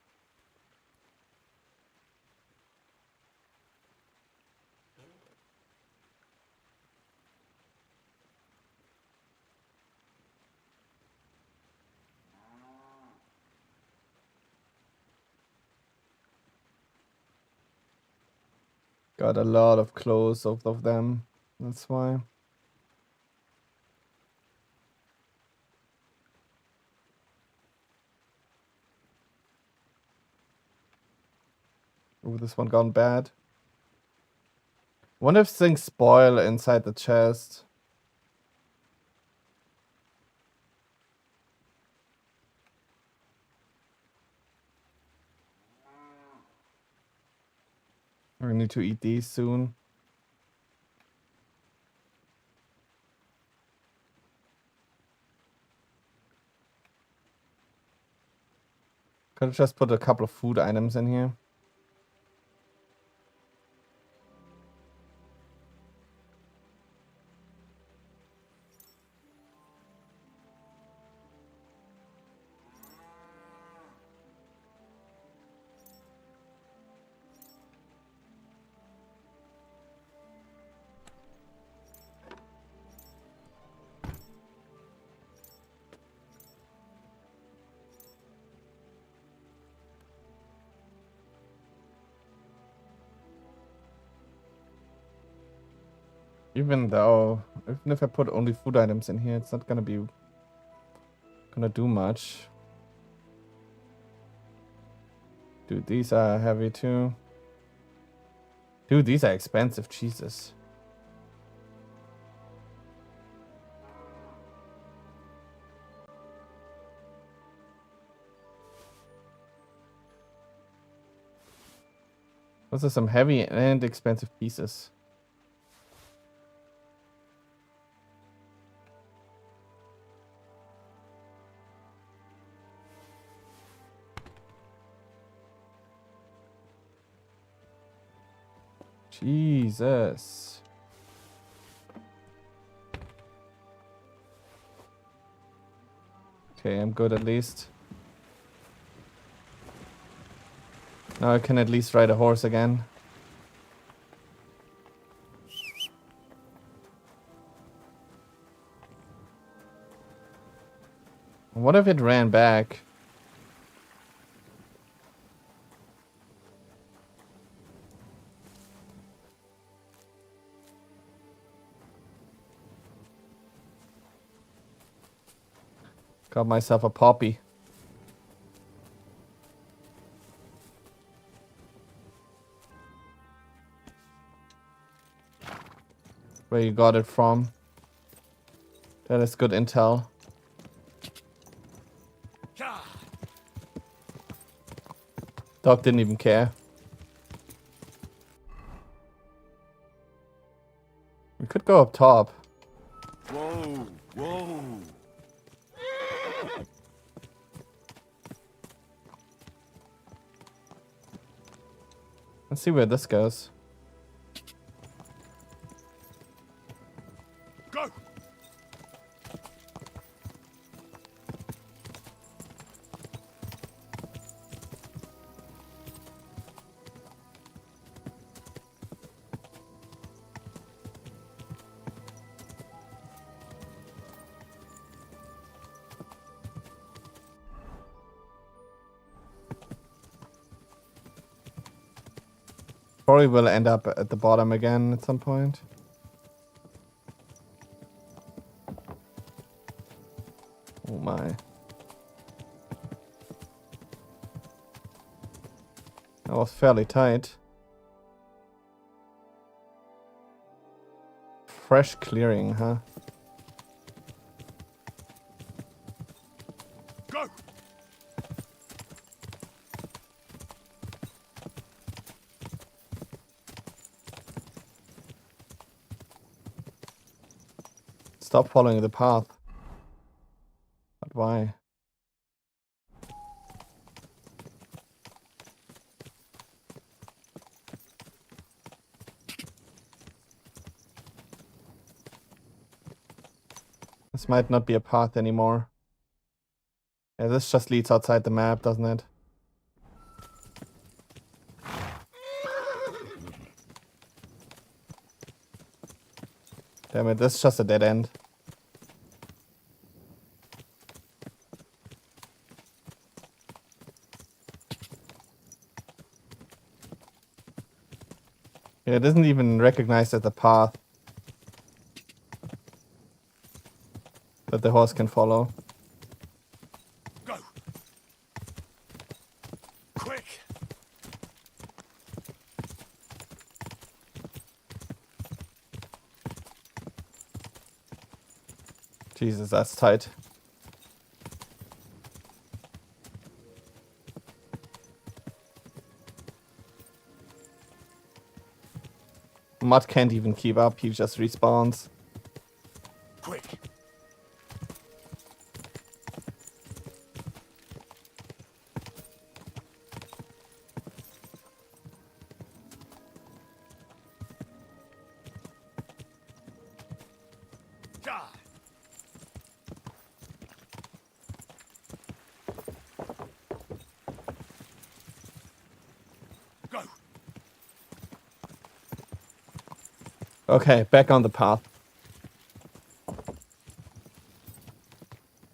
Got a lot of clothes of them. That's why. Ooh, this one gone bad. Wonder if things spoil inside the chest. I need to eat these soon. Could have just put a couple of food items in here. Even if I put only food items in here, it's not gonna do much. Dude, these are heavy too. Dude, these are expensive, Jesus. Those are some heavy and expensive pieces. Jesus. Okay, I'm good at least. Now I can at least ride a horse again. What if it ran back? Got myself a poppy. Where you got it from? That is good intel. Dog didn't even care. We could go up top. Whoa, whoa. Let's see where this goes. Go! Probably will end up at the bottom again at some point. Oh my. That was fairly tight. Fresh clearing, huh? Go! Stop following the path. But why? This might not be a path anymore. Yeah, this just leads outside the map, doesn't it? Damn it, this is just a dead end. Yeah, it isn't even recognized as a path that the horse can follow. Go! Quick! Jesus, that's tight. Mud can't even keep up, he just respawns. Quick! Ah! Go! Okay, back on the path.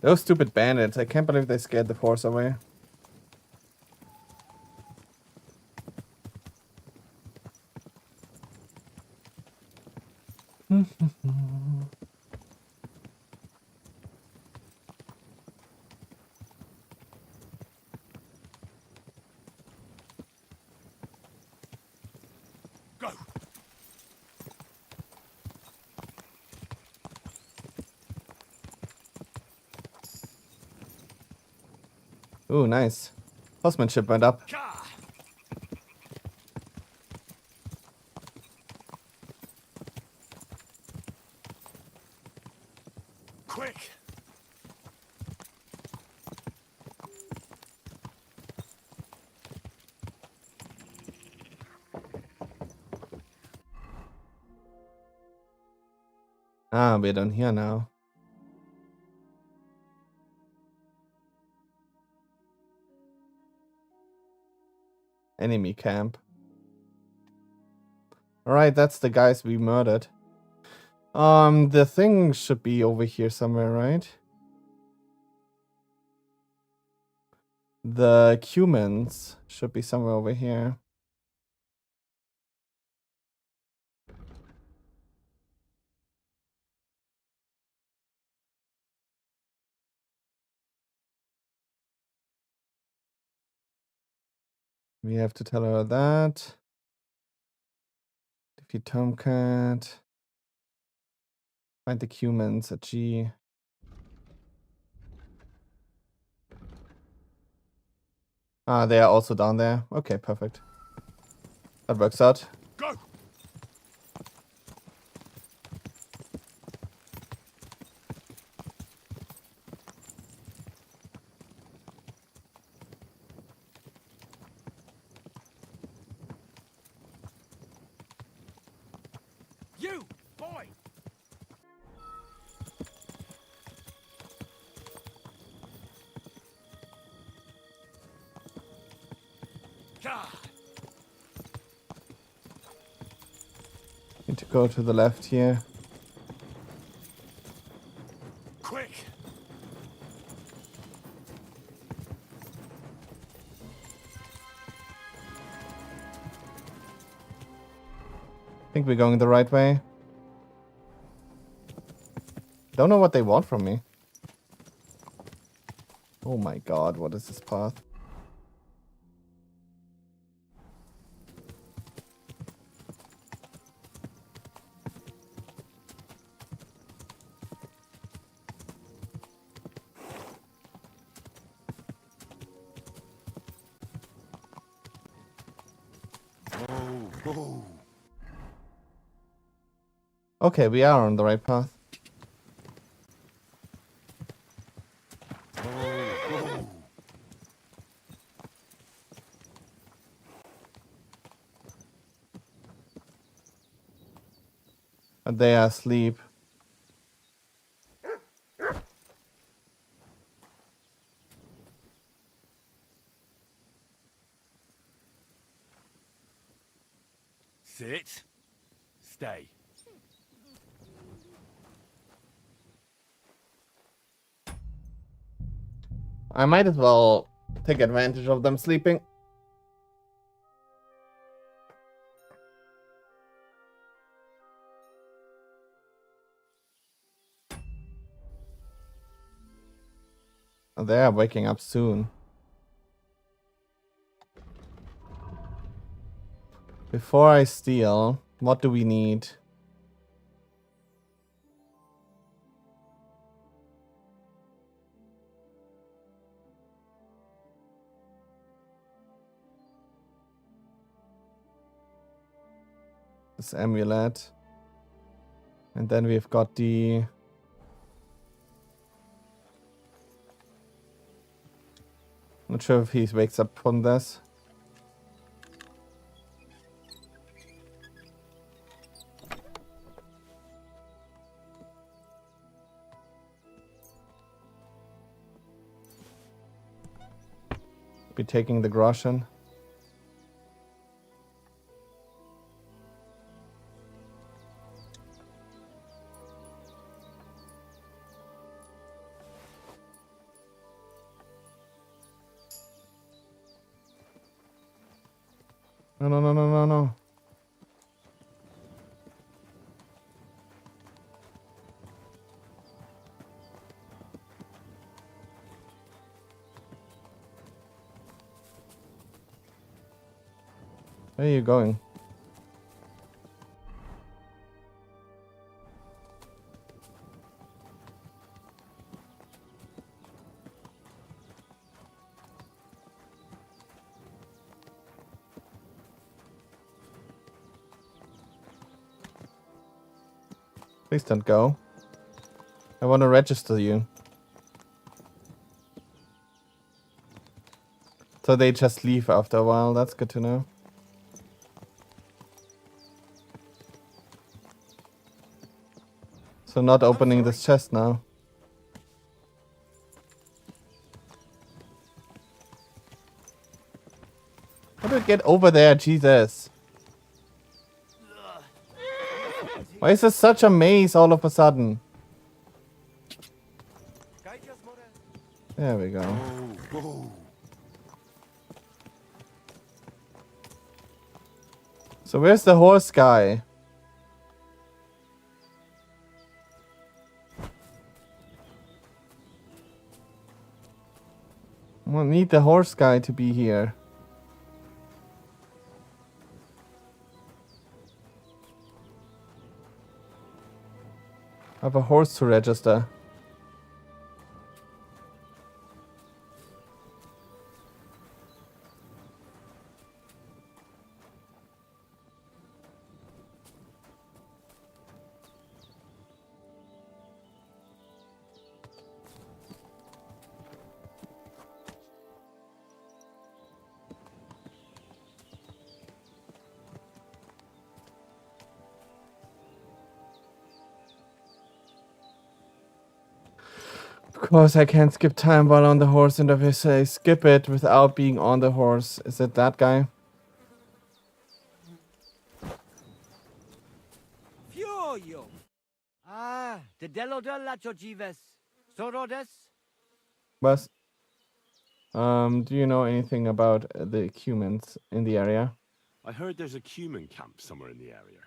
Those stupid bandits, I can't believe they scared the horse away. Go! Ooh, nice. Horsemanship went up. Ah! Quick! Ah, we're down here now. Enemy camp. Alright, that's the guys we murdered. The thing should be over here somewhere, right? The humans should be somewhere over here. We have to tell her that. Defeat Tomcat. Find the humans at G. Ah, they are also down there. Okay, perfect. That works out. Go! You, boy! God! Need to go to the left here. Quick! I think we're going the right way. Don't know what they want from me. Oh my god, what is this path? Oh. Okay, we are on the right path. But they are asleep. Sit. Stay. I might as well take advantage of them sleeping. They are waking up soon. Before I steal, what do we need? This amulet. And then we've got the... Not sure if he wakes up from this. Be taking the groschen. No, no, no, no, no, no. Where are you going? Please don't go. I want to register you. So they just leave after a while. That's good to know. So not opening this chest now. How do I get over there? Jesus. Why is this such a maze all of a sudden? There we go. Whoa. So where's the horse guy? We'll need the horse guy to be here. I have a horse to register. Of course, I can't skip time while on the horse, and if I say skip it without being on the horse, is it that guy? Fioio. Ah, the delodel la chojives. Sorodes. Bus. Do you know anything about the humans in the area? I heard there's a cumin camp somewhere in the area.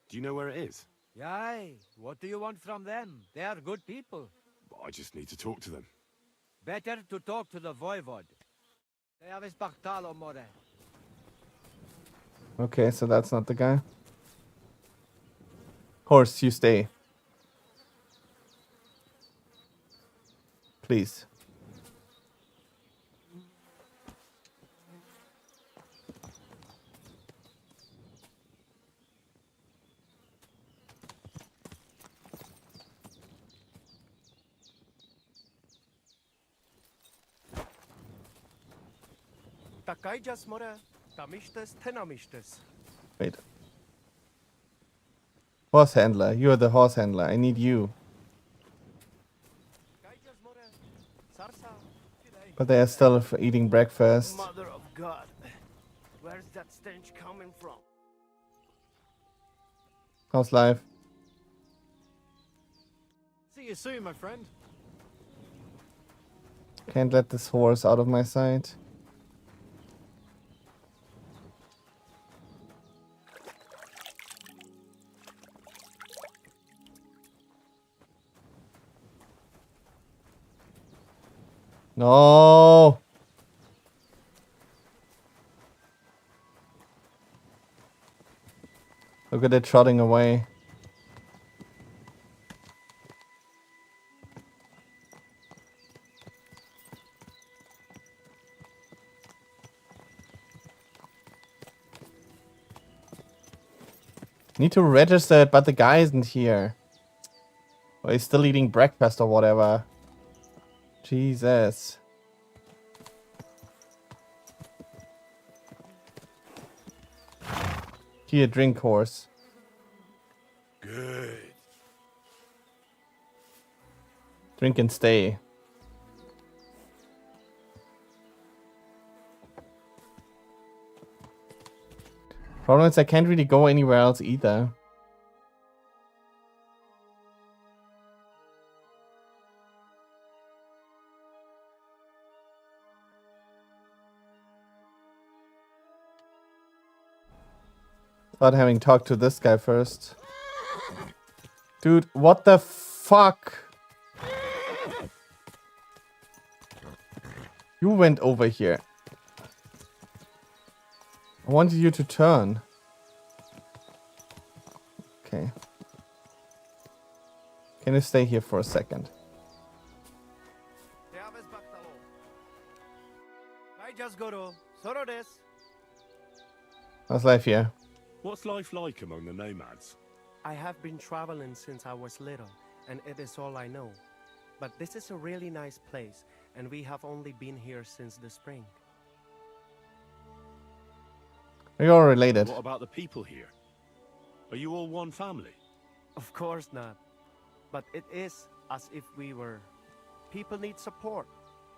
Do you know where it is? Yay, what do you want from them? They are good people. I just need to talk to them. Better to talk to the voivod. They have Bartalo more. Okay, so that's not the guy. Horse, you stay. Please. Takayjas more, tamishtes tenamishtes. Wait. Horse handler. You're the horse handler. I need you. Takayjas more, sarsa. But they are still eating breakfast. Mother of God, where's that stench coming from? How's life? See you soon, my friend. Can't let this horse out of my sight. No. Look at it trotting away. Need to register it, but the guy isn't here. Or he's still eating breakfast or whatever. Jesus. Here, drink, horse. Good. Drink and stay. Problem is I can't really go anywhere else either. Thought having talked to this guy first. Dude, what the fuck? You went over here. I wanted you to turn. Okay. Can you stay here for a second? How's life here? What's life like among the nomads? I have been traveling since I was little, and it is all I know. But this is a really nice place, and we have only been here since the spring. We're all related. What about the people here? Are you all one family? Of course not. But it is as if we were. People need support.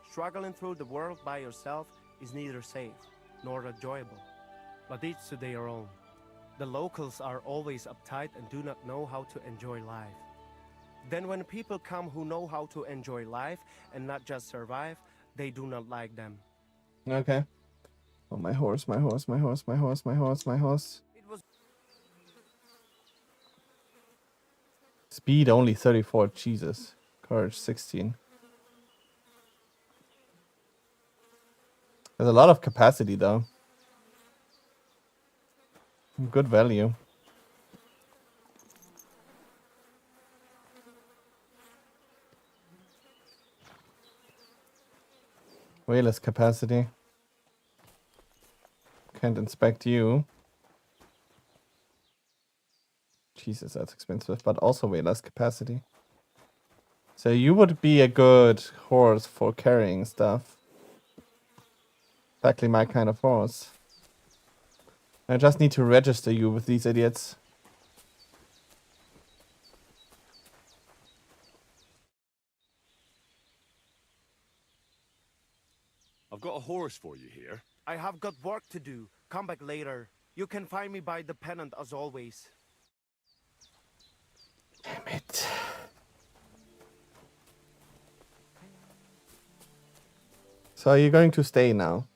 Struggling through the world by yourself is neither safe nor enjoyable. But each to their own. The locals are always uptight and do not know how to enjoy life. Then when people come who know how to enjoy life and not just survive, they do not like them. Okay. Oh, my horse, my horse, my horse, my horse, my horse, my horse. It was Speed only 34. Jesus. Courage 16. There's a lot of capacity though. Good value. Way less capacity. Can't inspect you. Jesus, that's expensive, but also way less capacity. So you would be a good horse for carrying stuff. Exactly my kind of horse. I just need to register you with these idiots. I've got a horse for you here. I have got work to do. Come back later. You can find me by the pennant as always. Damn it. So are you going to stay now?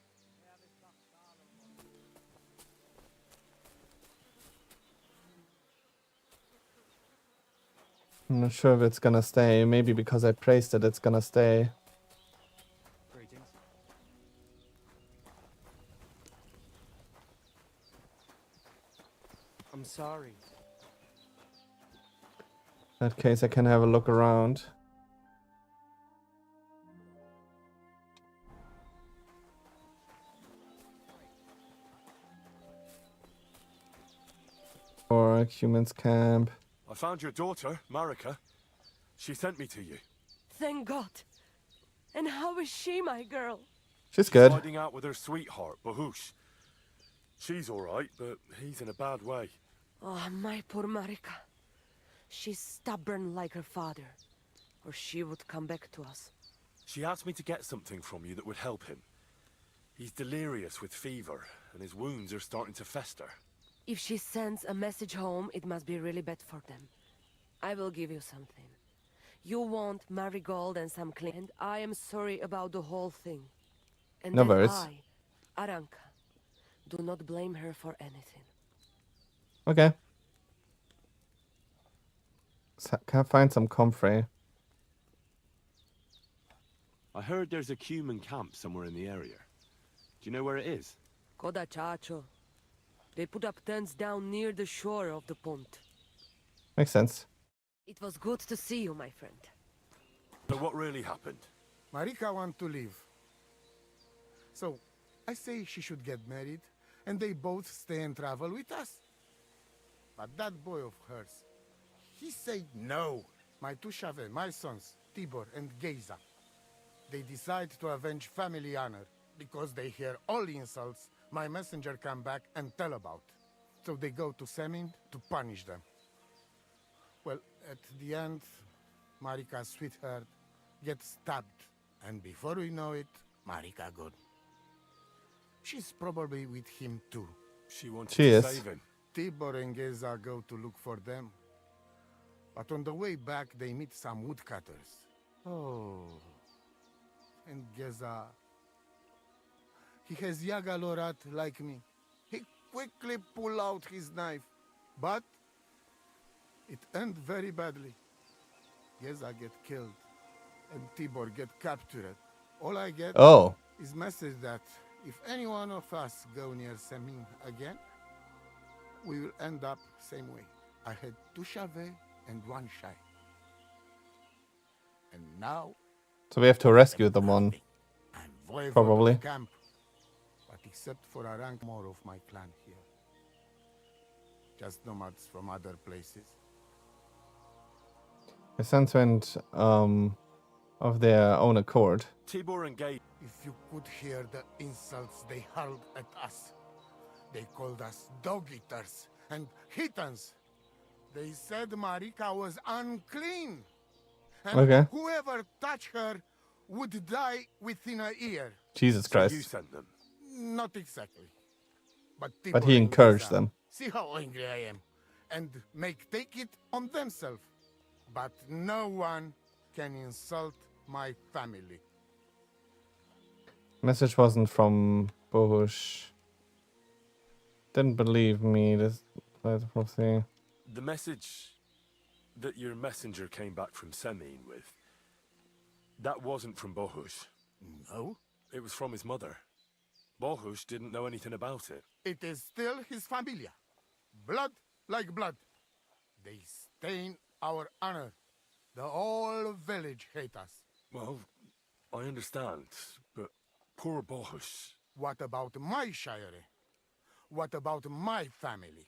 I'm not sure if it's gonna stay. Maybe because I praised it, it's gonna stay. Greetings. I'm sorry. In that case, I can have a look around. Or humans camp. I found your daughter, Marika. She sent me to you. Thank God. And how is she, my girl? She's good. Hiding out with her sweetheart, Bahush. She's alright, but he's in a bad way. Oh, my poor Marika. She's stubborn like her father. Or she would come back to us. She asked me to get something from you that would help him. He's delirious with fever, and his wounds are starting to fester. If she sends a message home, it must be really bad for them. I will give you something. You want marigold and some clean, and I am sorry about the whole thing. And No then worries. I, Aranka, do not blame her for anything. Okay. Can I find some comfrey? I heard there's a human camp somewhere in the area. Do you know where it is? Koda Chacho. They put up tents down near the shore of the pond. Makes sense. It was good to see you, my friend. So what really happened? Marika wants to leave. So, I say she should get married, and they both stay and travel with us. But that boy of hers, he said no. My two Shave, my sons, Tibor and Geza, they decide to avenge family honor, because they hear all insults my messenger come back and tell about. So they go to Semin to punish them. Well, at the end, Marika's sweetheart gets stabbed. And before we know it, Marika gone. She's probably with him too. She wanted She to is. save him. Tibor and Geza go to look for them. But on the way back, they meet some woodcutters. Oh. And Geza... He has Yagalorat like me. He quickly pull out his knife. But it ends very badly. Geza get killed. And Tibor get captured. All I get Oh. is message that if any one of us go near Semin again, we will end up same way. I had two Shave and one Shai. And now So we have to rescue them one. I'm voivod Probably. of the camp. But except for a rank more of my clan here. Just nomads from other places. The sons went of their own accord. Tibor and Gay. If you could hear the insults they hurled at us. They called us dog-eaters and heathens. They said Marika was unclean. And Okay. whoever touched her would die within a year. Jesus So you Christ. sent them. Not exactly. But But he Tibor and encouraged Lisa, them. see how angry I am. And take it on themselves. But no one can insult my family. Message wasn't from Bohush. Didn't believe me. This prophecy. The message that your messenger came back from Semine with, that wasn't from Bohush. No? It was from his mother. Bohush didn't know anything about it. It is still his familia. Blood like blood. They stain our honor. The whole village hate us. Well, I understand, but poor Bohush. What about my shire? What about my family?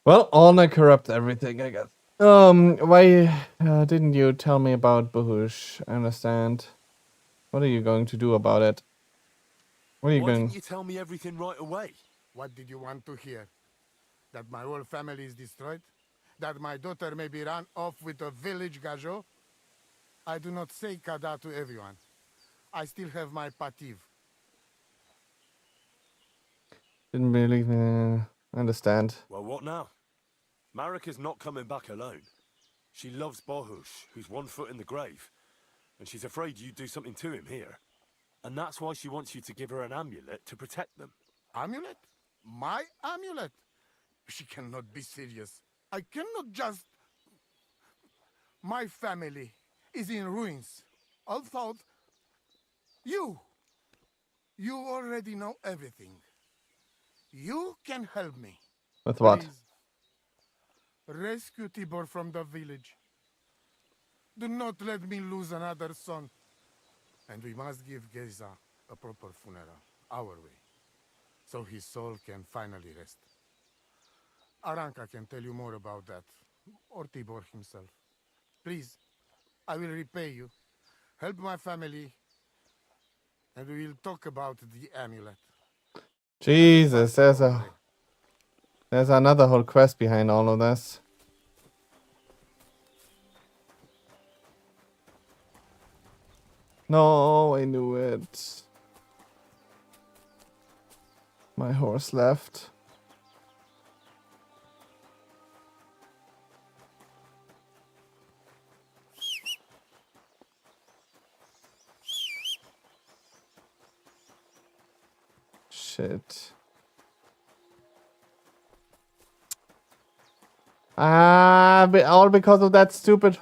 Well, honor corrupts everything, I guess. Why didn't you tell me about Bohush? I understand. What are you going to do about it? What are you Why going? didn't you tell me everything right away? What did you want to hear? That my whole family is destroyed? That my daughter may be run off with a village gajot? I do not say kada to everyone. I still have my pativ. Didn't believe me. I understand. Well, what now? Marika's not coming back alone. She loves Bohush, who's 1 foot in the grave. And she's afraid you'd do something to him here. And that's why she wants you to give her an amulet to protect them. Amulet? My amulet? She cannot be serious. I cannot just... My family is in ruins. Although... You already know everything. You can help me. With what? Please. Rescue Tibor from the village. Do not let me lose another son. And we must give Geza a proper funeral, our way, so his soul can finally rest. Aranka can tell you more about that, or Tibor himself. Please, I will repay you. Help my family, and we will talk about the amulet. Jesus, there's another whole quest behind all of this. No, I knew it. My horse left. Shit. All because of that stupid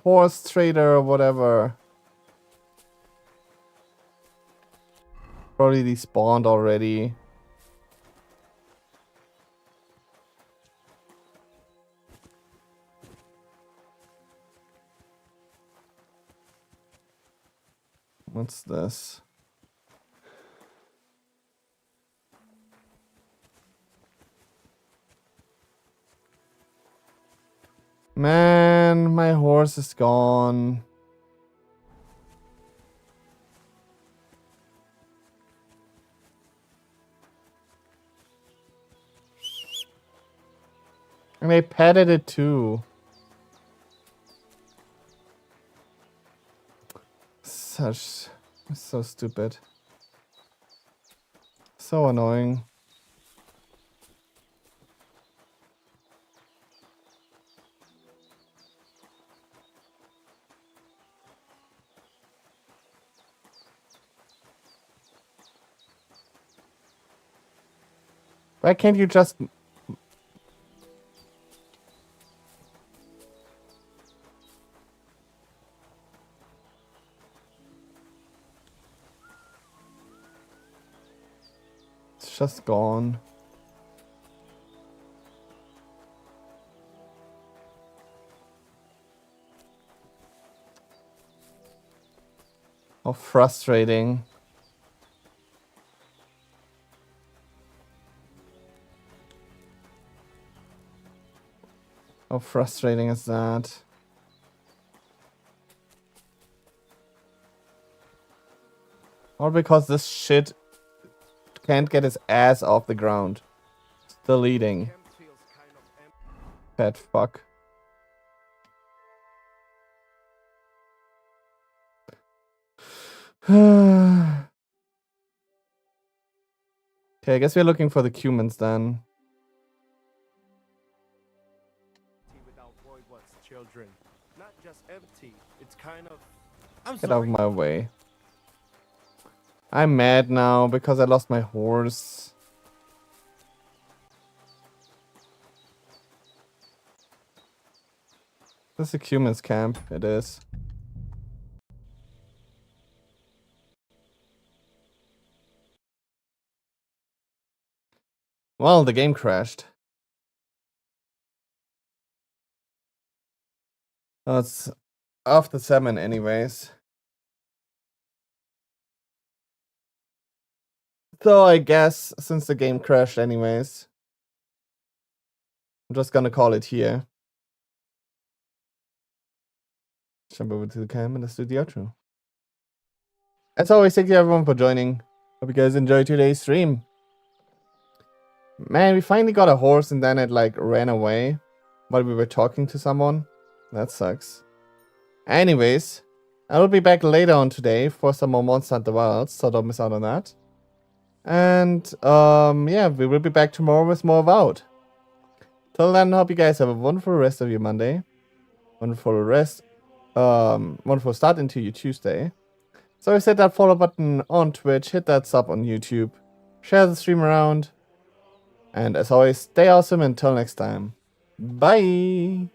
horse trader or whatever. Probably despawned already. What's this? Man, my horse is gone. And I petted it too. So stupid. So annoying. Why can't you just... It's just gone. How frustrating. How frustrating is that? Or because this shit can't get his ass off the ground. Still eating. Camp feels kind of empty. Fat fuck. Okay, I guess we're looking for the Cumans then. Without Voivod's children. Not just empty, it's kind of... Get out of my way. I'm mad now because I lost my horse. This is a Cuman's camp. It is. Well, the game crashed. Oh, it's after 7 anyways. So I guess since the game crashed anyways, I'm just gonna call it here. Jump over to the cam and let's do the outro. As always, thank you everyone for joining. Hope you guys enjoyed today's stream. Man, we finally got a horse and then it like ran away while we were talking to someone. That sucks. Anyways, I will be back later on today for some more Monster Hunter Wilds, so don't miss out on that. And yeah, we will be back tomorrow with more Avowed. Till then, hope you guys have a wonderful rest of your Monday. Wonderful start into your Tuesday. So hit that follow button on Twitch, hit that sub on YouTube, share the stream around, and as always, stay awesome until next time. Bye!